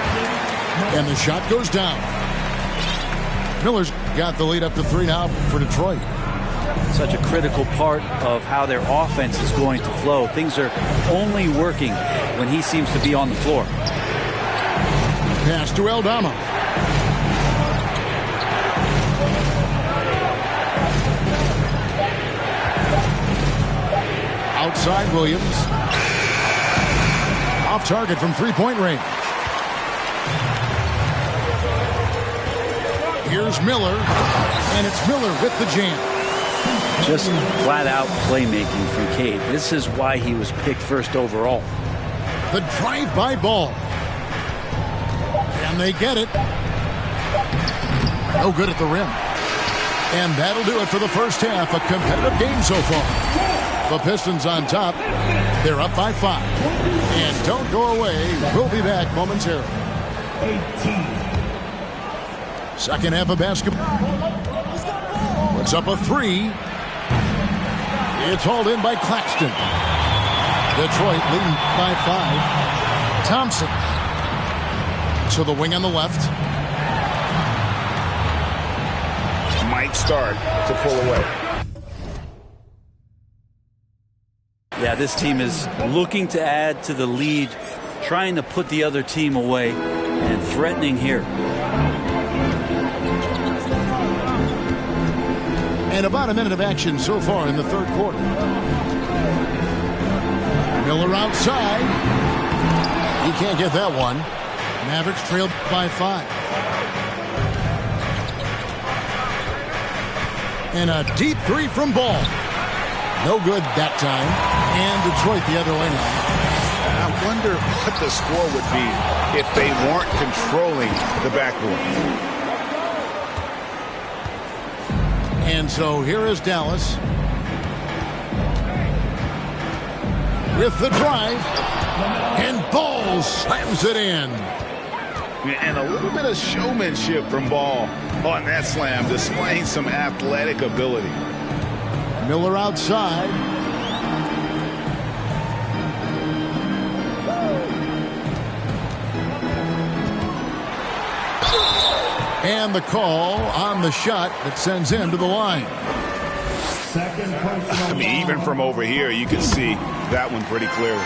And the shot goes down. Miller's got the lead up to 3 now for Detroit. Such a critical part of how their offense is going to flow. Things are only working when he seems to be on the floor. Pass to Aldama. Outside Williams. Off target from three-point range. Here's Miller. And it's Miller with the jam. Just flat-out playmaking from Cade. This is why he was picked first overall. The drive-by Ball. And they get it. No good at the rim. And that'll do it for the first half. A competitive game so far. The Pistons on top. They're up by 5. And don't go away. We'll be back momentarily. 18. Second half of basketball. Puts up a 3. It's hauled in by Claxton. Detroit leading by 5. Thompson. So the wing on the left. Might start to pull away. Yeah, this team is looking to add to the lead, trying to put the other team away, and threatening here. And about a minute of action so far in the third quarter. Miller outside. He can't get that one. Mavericks trailed by 5. And a deep 3 from Ball. No good that time. And Detroit the other way now. I wonder what the score would be if they weren't controlling the backboard. And so here is Dallas. With the drive. And Ball slams it in. And a little bit of showmanship from Ball on that slam, displaying some athletic ability. Miller outside. And the call on the shot that sends him to the line. I mean, even from over here, you can see that one pretty clearly.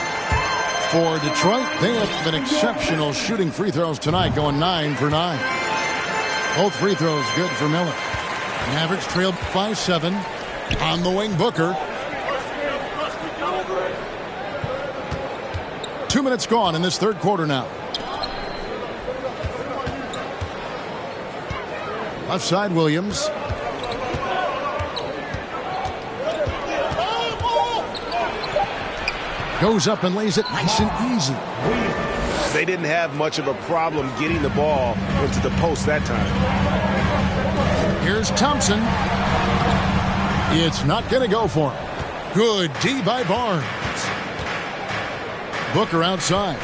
For Detroit, they have been exceptional shooting free throws tonight, going 9 for 9. Both free throws good for Miller. Mavericks trailed by 7. On the wing, Booker. 2 minutes gone in this third quarter now. Left side, Williams. Goes up and lays it nice and easy. They didn't have much of a problem getting the ball into the post that time. Here's Thompson. It's not going to go for him. Good D by Barnes. Booker outside.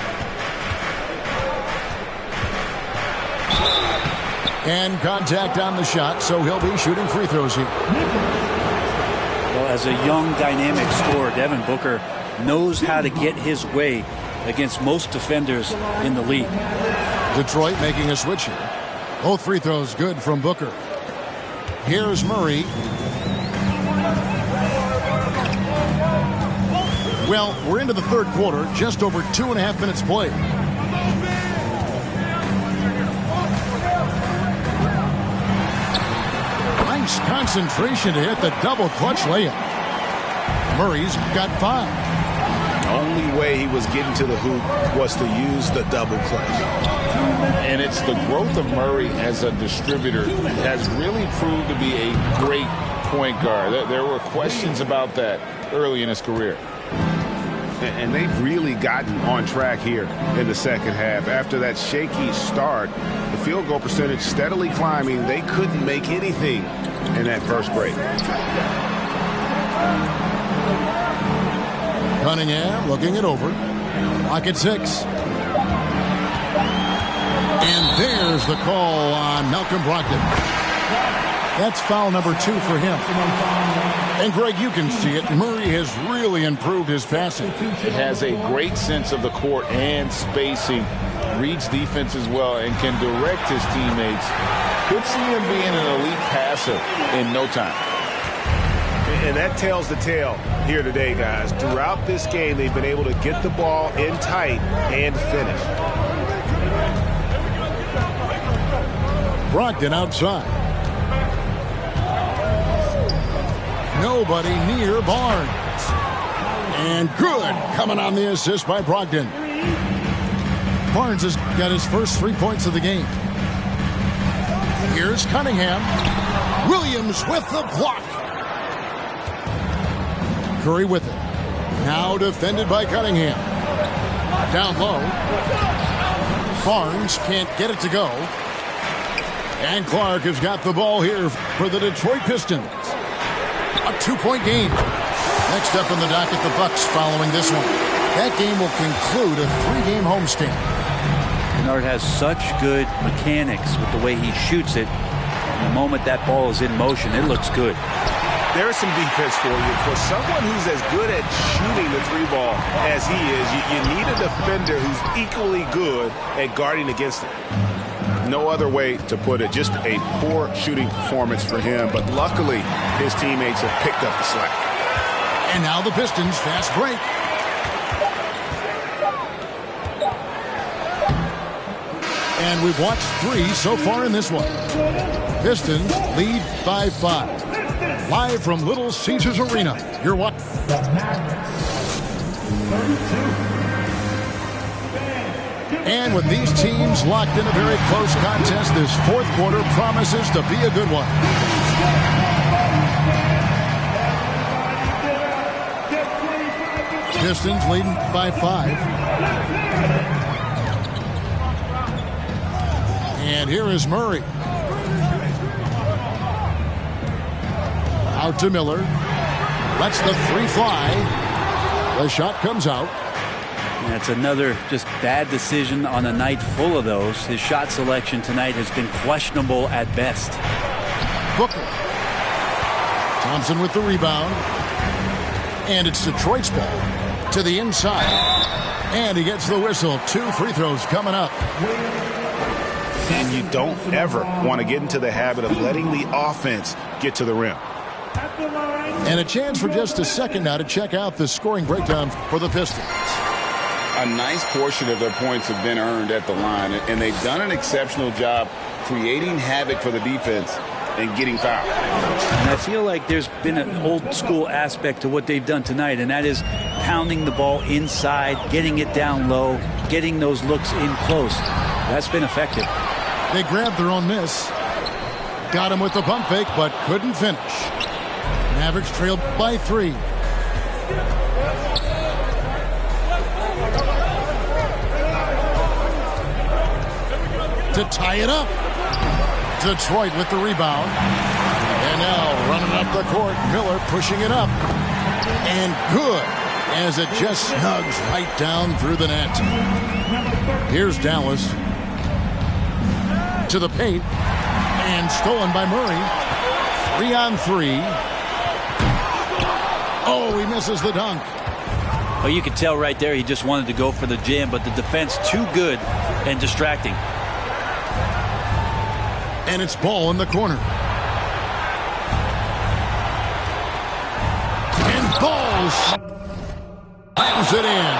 And contact on the shot, so he'll be shooting free throws here. Well, as a young, dynamic scorer, Devin Booker knows how to get his way against most defenders in the league. Detroit making a switch here. Both free throws good from Booker. Here's Murray. Well, we're into the third quarter, just over 2.5 minutes played. Nice concentration to hit the double clutch layup. Murray's got 5. The only way he was getting to the hoop was to use the double clutch. And it's the growth of Murray as a distributor has really proved to be a great point guard. There were questions about that early in his career. And they've really gotten on track here in the second half. After that shaky start, the field goal percentage steadily climbing. They couldn't make anything in that first break. Cunningham looking it over. Clock at 6. And there's the call on Malcolm Brogdon. That's foul number 2 for him. And, Greg, you can see it. Murray has really improved his passing. He has a great sense of the court and spacing. Reads defense as well and can direct his teammates. Could see him being an elite passer in no time. And that tells the tale here today, guys. Throughout this game, they've been able to get the ball in tight and finish. Brogdon outside. Nobody near Barnes. And good coming on the assist by Brogdon. Barnes has got his first 3 points of the game. Here's Cunningham. Williams with the block. Curry with it. Now defended by Cunningham. Down low. Barnes can't get it to go. And Clark has got the ball here for the Detroit Pistons. A 2-point game. Next up on the docket, the Bucks following this one. That game will conclude a 3-game homestand. Bernard has such good mechanics with the way he shoots it. And the moment that ball is in motion, it looks good. There's some defense for you. For someone who's as good at shooting the 3-ball as he is, you need a defender who's equally good at guarding against it. No other way to put it. Just a poor shooting performance for him. But luckily, his teammates have picked up the slack. And now the Pistons fast break. And we've watched 3 so far in this one. Pistons lead by 5. Live from Little Caesars Arena. You're watching. And with these teams locked in a very close contest, this fourth quarter promises to be a good one. Pistons leading by 5. And here is Murray. Out to Miller. Lets the 3 fly. The shot comes out. That's another just bad decision on a night full of those. His shot selection tonight has been questionable at best. Booker. Thompson with the rebound. And it's Detroit's ball to the inside. And he gets the whistle. 2 free throws coming up. And you don't ever want to get into the habit of letting the offense get to the rim. And a chance for just a second now to check out the scoring breakdown for the Pistons. A nice portion of their points have been earned at the line, and they've done an exceptional job creating havoc for the defense and getting fouled. And I feel like there's been an old school aspect to what they've done tonight, and that is pounding the ball inside, getting it down low, getting those looks in close. That's been effective. They grabbed their own miss. Got him with the pump fake, but couldn't finish. Mavericks trailed by 3. to tie it up. Detroit with the rebound. And now running up the court, Miller pushing it up. And good, as it just snugs right down through the net. Here's Dallas to the paint. And stolen by Murray. 3-on-3. Oh, he misses the dunk. Well, you could tell right there he just wanted to go for the jam, but the defense too good and distracting. And it's Ball in the corner. And Ball slams it in.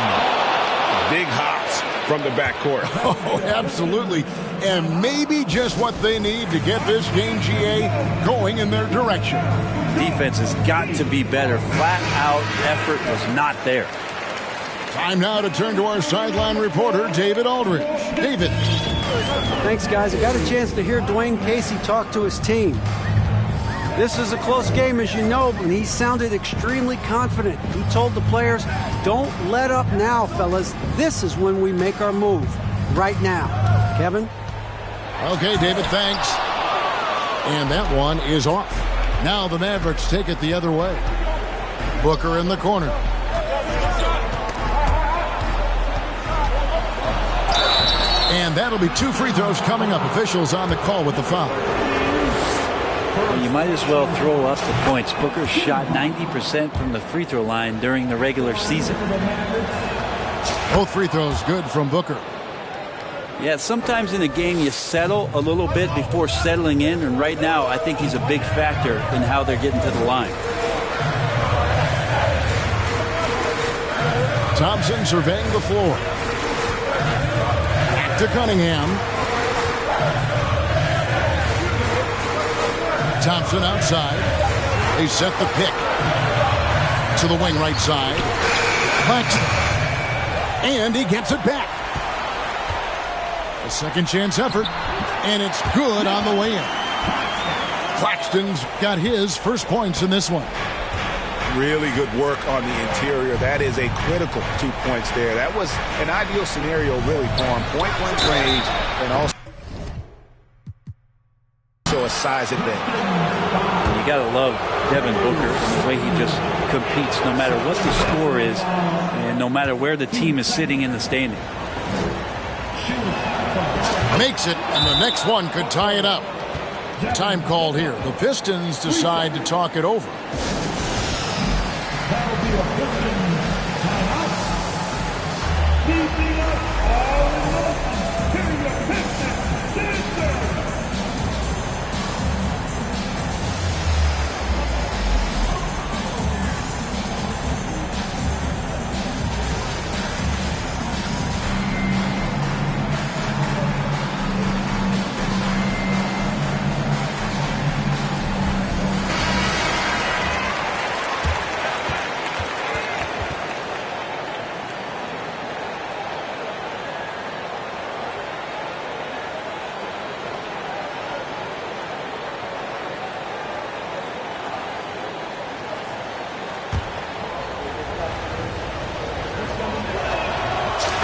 Big hops from the backcourt. Oh, absolutely. And maybe just what they need to get this game, GA, going in their direction. Defense has got to be better. Flat out effort was not there. Time now to turn to our sideline reporter, David Aldridge. David. Thanks, guys. I got a chance to hear Dwayne Casey talk to his team. This is a close game, as you know, and he sounded extremely confident. He told the players, don't let up now, fellas. This is when we make our move. Right now. Kevin? Okay, David, thanks. And that one is off. Now the Mavericks take it the other way. Booker in the corner. And that'll be 2 free throws coming up. Officials on the call with the foul. Well, you might as well throw up the points. Booker shot 90% from the free throw line during the regular season. Both free throws good from Booker. Yeah, sometimes in a game you settle a little bit before settling in, and right now I think he's a big factor in how they're getting to the line. Thompson surveying the floor. Back to Cunningham. Thompson outside. They set the pick. To the wing right side. Claxton. And he gets it back. A second chance effort. And it's good on the way in. Claxton's got his first points in this one. Really good work on the interior. That is a critical 2 points there. That was an ideal scenario really for him. Point blank range and also a size advantage. You got to love Devin Booker and the way he just competes no matter what the score is and no matter where the team is sitting in the standing. Makes it, and the next one could tie it up. Time called here. The Pistons decide to talk it over. That'll be a Pistons timeout. Keeping up all in motion. Here the Pistons center.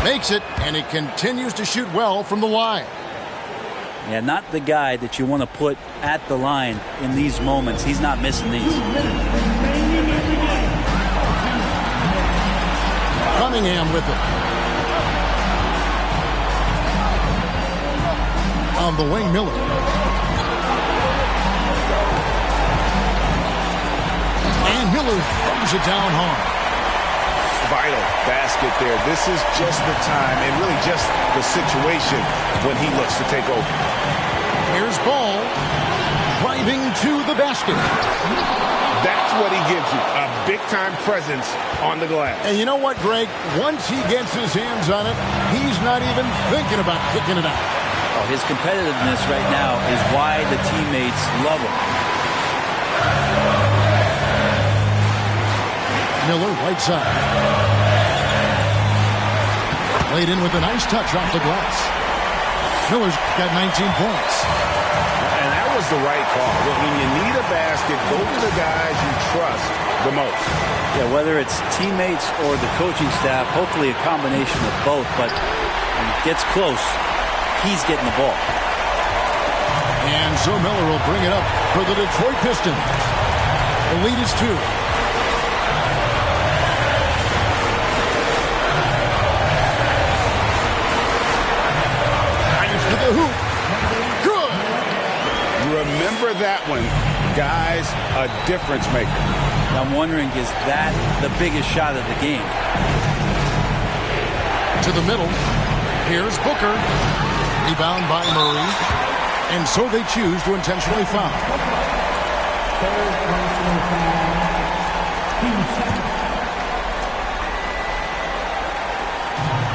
Makes it, and he continues to shoot well from the line. Yeah, not the guy that you want to put at the line in these moments. He's not missing these. Cunningham with it. On the wing, Miller. And Miller throws it down hard. Vital basket there. This is just the time and really just the situation when he looks to take over. Here's Ball driving to the basket. That's what he gives you, a big-time presence on the glass. And you know what, Greg? Once he gets his hands on it, he's not even thinking about kicking it out. Oh, his competitiveness right now is why the teammates love him. Miller, right side. Laid in with a nice touch off the glass. Miller's got 19 points. And that was the right call. When you need a basket, go to the guys you trust the most. Yeah, whether it's teammates or the coaching staff, hopefully a combination of both. But when it gets close, he's getting the ball. And so Miller will bring it up for the Detroit Pistons. The lead is 2. Drives to the hoop. Good. Remember that one, guys, a difference maker. I'm wondering, is that the biggest shot of the game? To the middle. Here's Booker. Rebound by Murray. And so they choose to intentionally foul.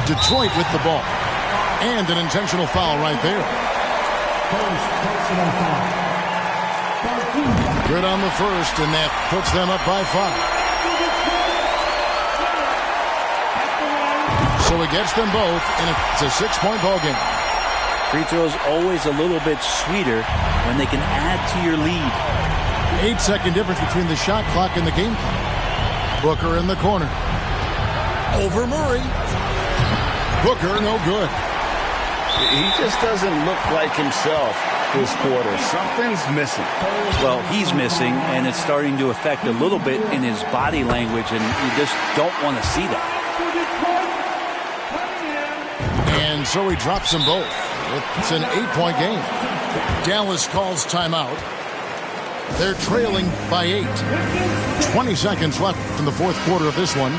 Detroit with the ball. And an intentional foul right there. Good on the first, and that puts them up by 5. So he gets them both, and it's a 6-point ball game. Free throws always a little bit sweeter when they can add to your lead. 8-second difference between the shot clock and the game clock. Booker in the corner. Over Murray. Booker, no good. He just doesn't look like himself this quarter. Something's missing. Well, he's missing, and it's starting to affect a little bit in his body language, and you just don't want to see that. And so he drops them both. It's an 8-point game. Dallas calls timeout. They're trailing by 8. 20 seconds left in the fourth quarter of this one.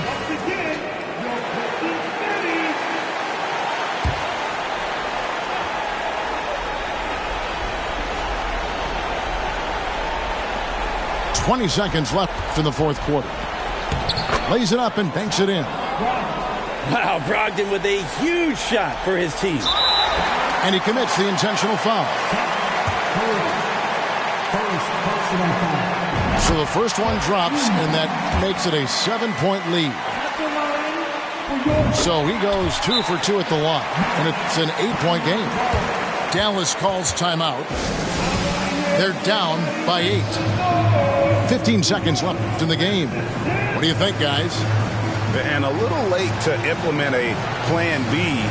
.20 seconds left in the fourth quarter. Lays it up and banks it in. Wow, Brogdon with a huge shot for his team. And he commits the intentional foul. So the first one drops, and that makes it a 7-point lead. So he goes 2 for 2 at the line, and it's an 8-point game. Dallas calls timeout. They're down by 8. 15 seconds left in the game. What do you think, guys? And a little late to implement a plan B.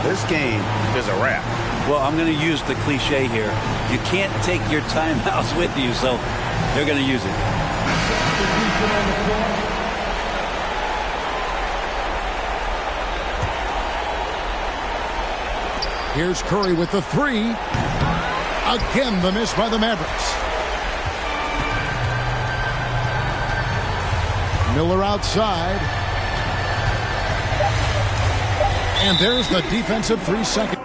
This game is a wrap. Well, I'm going to use the cliche here. You can't take your timeouts with you, so they're going to use it. Here's Curry with the 3. Again, the miss by the Mavericks. Miller outside. And there's the defensive 3-second.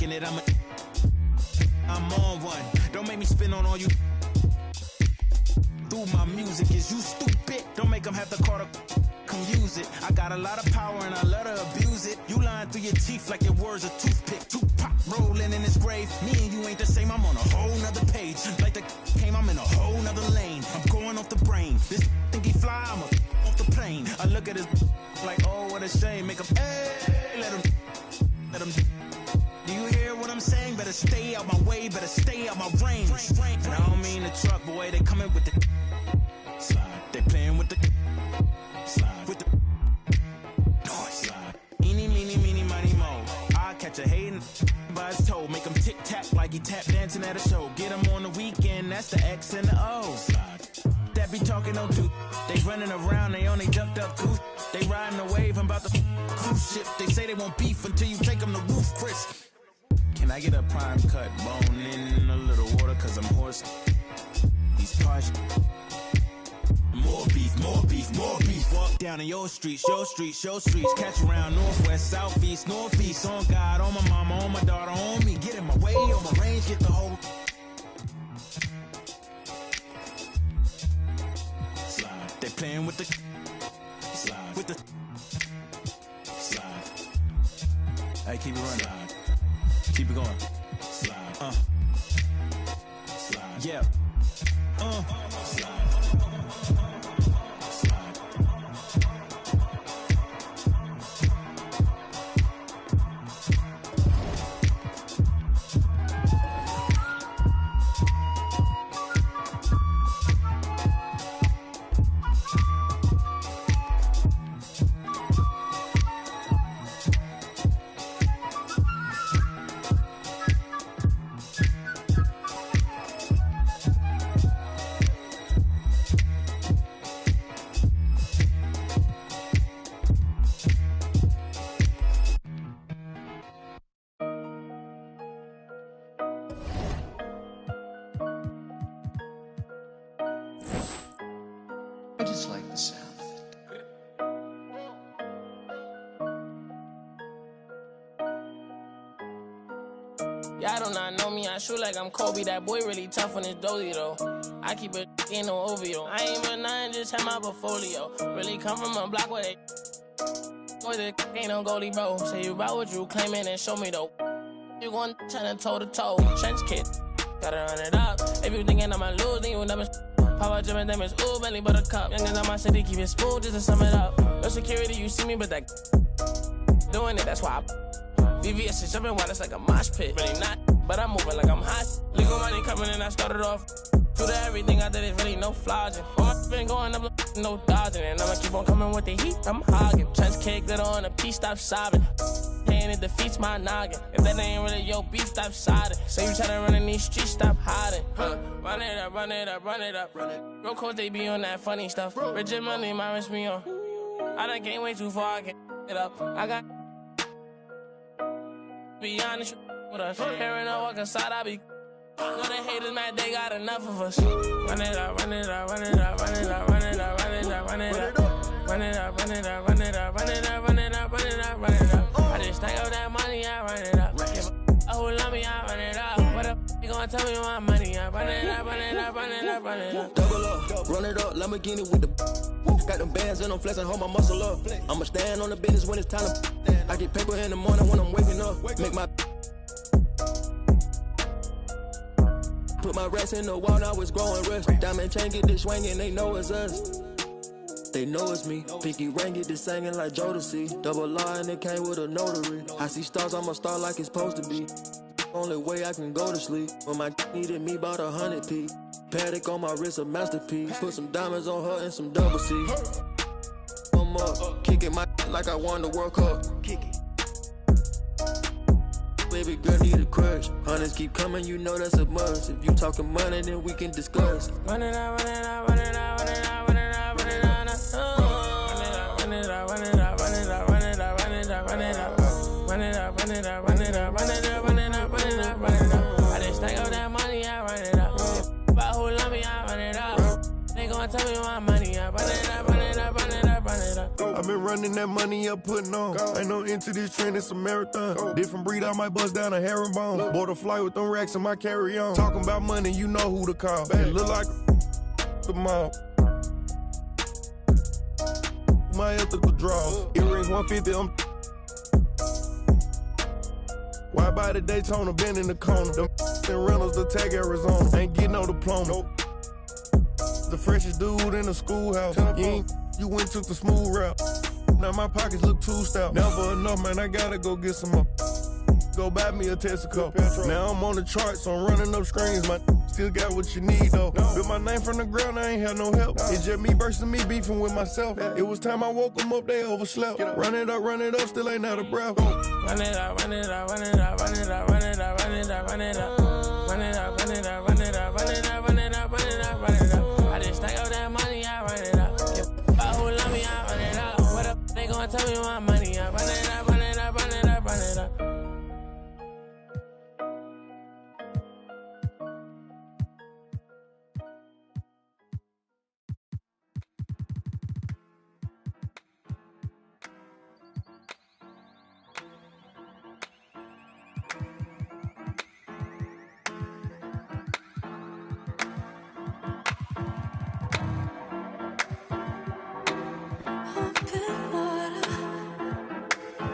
kicking it, I'm on one. Don't make me spin on all you. Through my music, is you stupid? Don't make them have the car to come use it. I got a lot of power and I let her abuse it. You lying through your teeth like your words a toothpick. Tupac rolling in his grave. Me and you ain't the same, I'm on a whole nother page. Like the came, I'm in a whole nother lane. I'm going off the brain. This think he fly, I'm off the plane. I look at his like, oh, what a shame. Make him, hey, let him. Do you hear what I'm saying? Better stay out my way, better stay out my range. And I don't mean the truck, boy, they coming with the slide. They playing with the slide. With the noise slide. Eeny, meeny, meeny, miny, mo. I catch a hating by his toe. Make him tic-tac like he tap dancing at a show. Get him on the weekend, that's the X and the O. Slide. That be talking no do. They running around, they only ducked up goose. They riding the wave, I'm about to cruise ship. They say they won't beef until you take them to roof, Chris. Can I get a prime cut, bone in a little water, cause I'm hoarse. These parts. More beef, more beef, more beef. Walk down in your streets, your streets, your streets. Catch around northwest, southeast, northeast. On God, on my mama, on my daughter, on me. Get in my way, on my range, get the whole slide. They playing with the slide. With the slide. Hey, keep it running. Slide. Keep it going. Slide. Slide. Yeah. Slide. I just like the sound of it. Y'all do not know me, I shoot like I'm Kobe. That boy really tough on his dozy though. I keep it in no OVO. I ain't with nothing, just have my portfolio. Really come from a block where they with it ain't no goalie, bro. Say you about what you claiming and show me though. You gon' tryna toe to toe. Trench kid, gotta run it up. If you thinking I'ma lose, then you never. Power Jim and them is ooh, belly buttercup. Youngins on my city, keep it smooth just to sum it up. No security, you see me, but that doing it, that's why VVS is jumping wild, it's like a mosh pit. Really not, but I'm moving like I'm hot. Legal money coming in, I started off. True to everything I did, is really no flogging. All my been going up, no dodging. And I'ma keep on coming with the heat, I'm hogging. Trench cake, glitter on a piece, stop sobbing. And it defeats my noggin. If that ain't really your beef, stop siding. Say you tryna run in these streets, stop hiding. Run it up, run it up, run it up. Real coach, they be on that funny stuff. Rich and money, my wrist me on. I done came way too far, I can't it up. I got be honest with us. Hearing no walk inside, I be. No, the haters mad, they got enough of us. Run it up, run it up, run it up, run it up, run it up, run it up, run it up. Run it up, run it up, run it up, run it up, run it up, run it up, run it up. I just stack up that money, I run it up. Give a who love me, I run it up. What up, you gonna tell me my money? I run it up, run it up, run it up, run it up. Double up, run it up, Lamborghini with the got them bands and I'm flexing, hold my muscle up. I'ma stand on the business when it's time to. I get paper in the morning when I'm waking up. Make my put my rest in the wall, now it's growing rust. Diamond chain get this swinging, they know it's us. They know it's me. Pinky ring get this singing like Jodeci. Double R and it came with a notary. I see stars, I'm a star like it's supposed to be. Only way I can go to sleep. When my needed me about 100p. Paddock on my wrist, a masterpiece. Put some diamonds on her and some double C. I'm up, kicking my like I won the World Cup. Kick it. Baby girl need a crush. Hunters keep coming, you know that's a must. If you talking money, then we can discuss. Run it up, run it up, run it up, run it up, run it up, run it up. Run it up, run it up, run it up, run it up, run it up, run it up, run it up, run it up, run it up, run it up, run it up, run it up, run it up. I just stack up that money, I run it up. But who love me, I run it up. They gon' tell me my money, I run it up, run it up. I've been running that money up, putting on. Ain't no into this trend, it's a marathon. Different breed, I might bust down a herringbone. Bought a flight with them racks in my carry-on. Talking about money, you know who to call. It look like the mob. My ethical draw. Earrings 150, why by the Daytona, been in the corner. Them rentals, the tag Arizona. Ain't getting no diploma. The freshest dude in the schoolhouse. You went took the smooth route. Now my pockets look too stout. Never enough, man, I gotta go get some more. Go buy me a Texaco. Now I'm on the charts, so I'm running up screens. My still got what you need, though. Built my name from the ground, I ain't had no help. It's just me versus me beefing with myself. It was time I woke them up, they overslept. Run it up, still ain't out of breath. Run it up, run it up, run it up, run it up, run it up, run it up, run it up. Run it up, run it up, run it up, run it up, run it up, run it up, run it up. I just stack up that money, I run it up. Who love me, I run it up. What up, they gon' tell me my money, I run it up, run it up, run it up, run it up.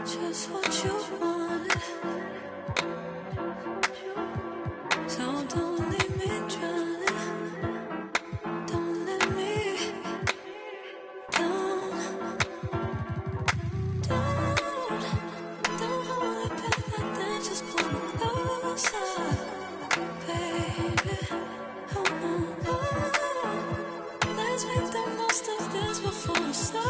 Just what you wanted. So don't leave me drowning. Don't let me down. Don't hold it back like that. Just pull me closer, baby. Oh no, let's make the most of this before it's over.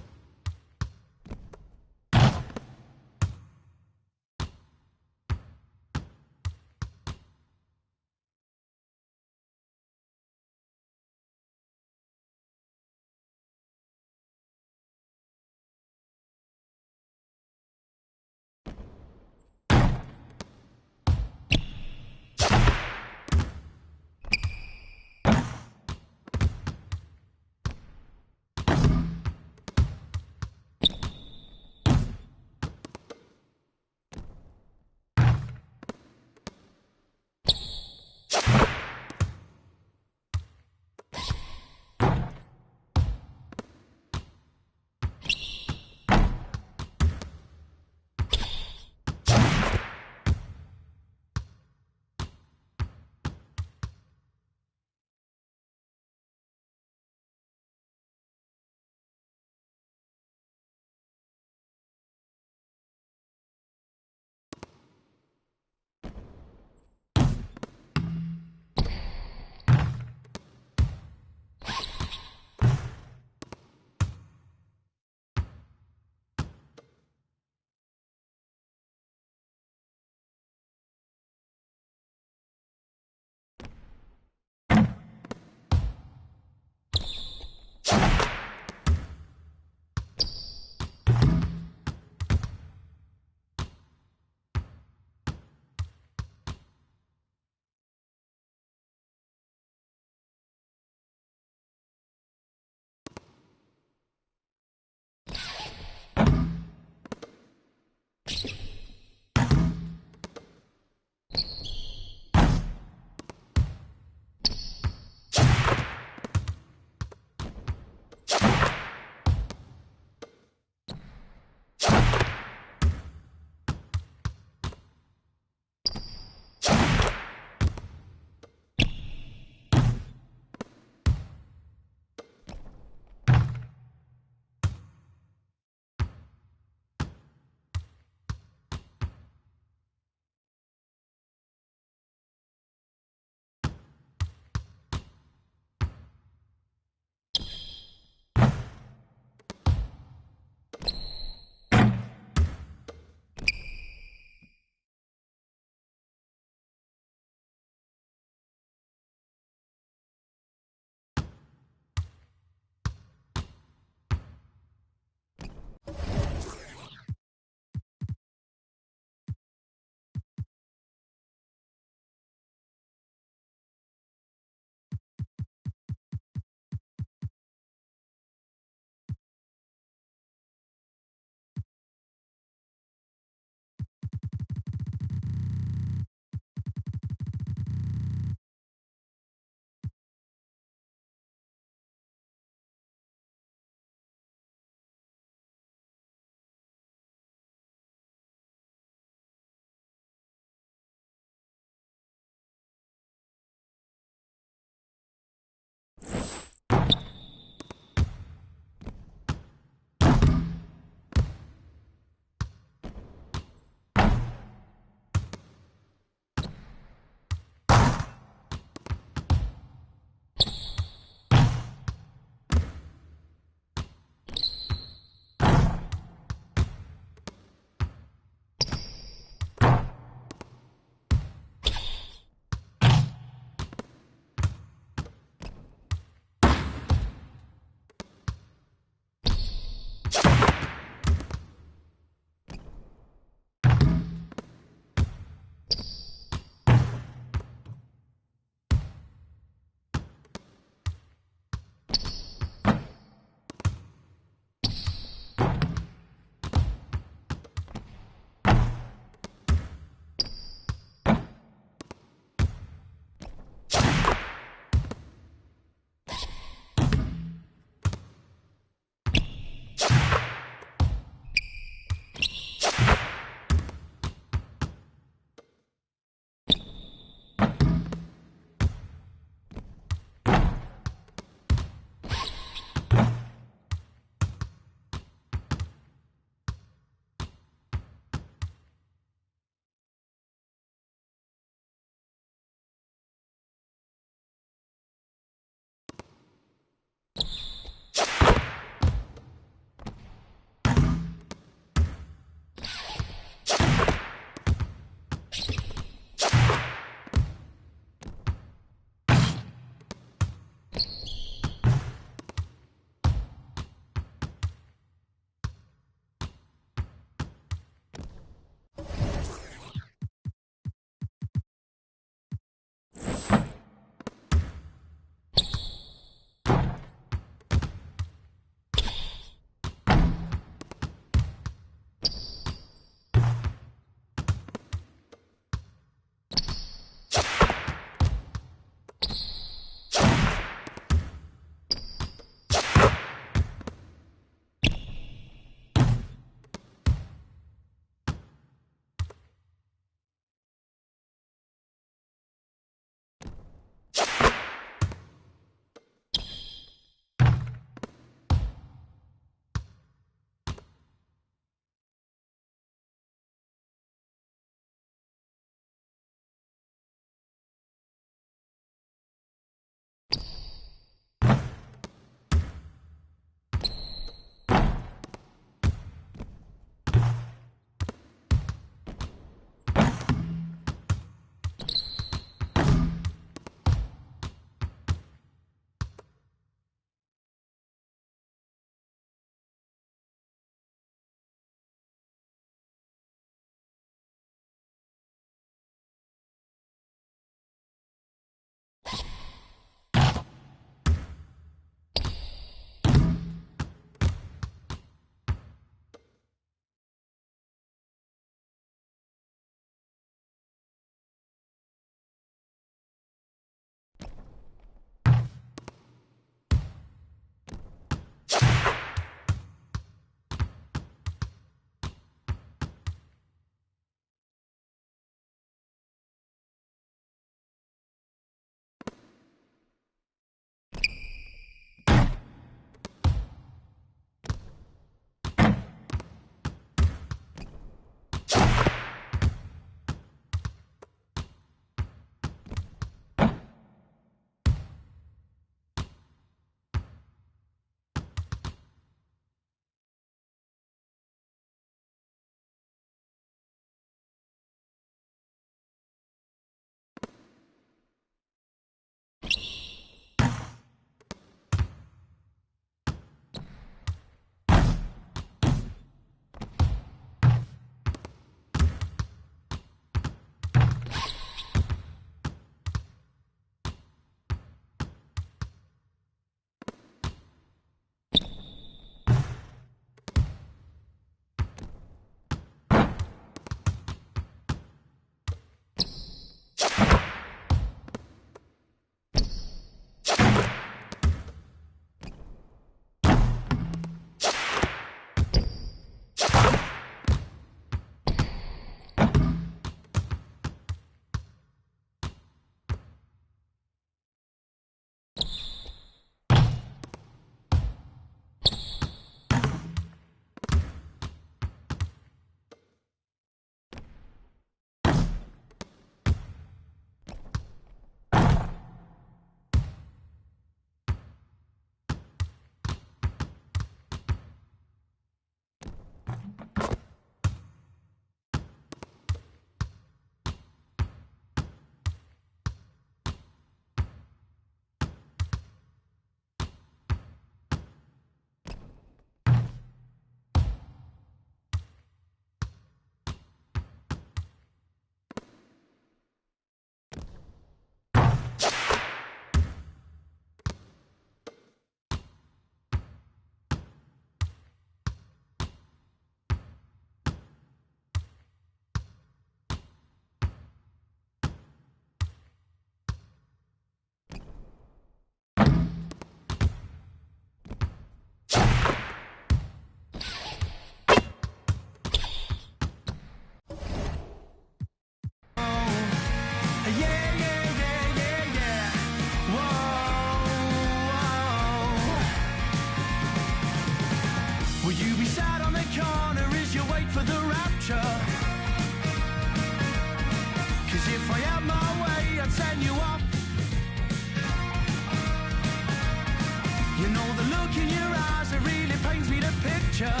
look in your eyes that really paints me the picture.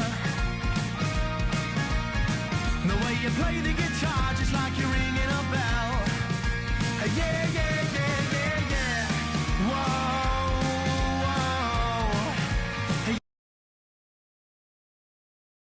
The way you play the guitar.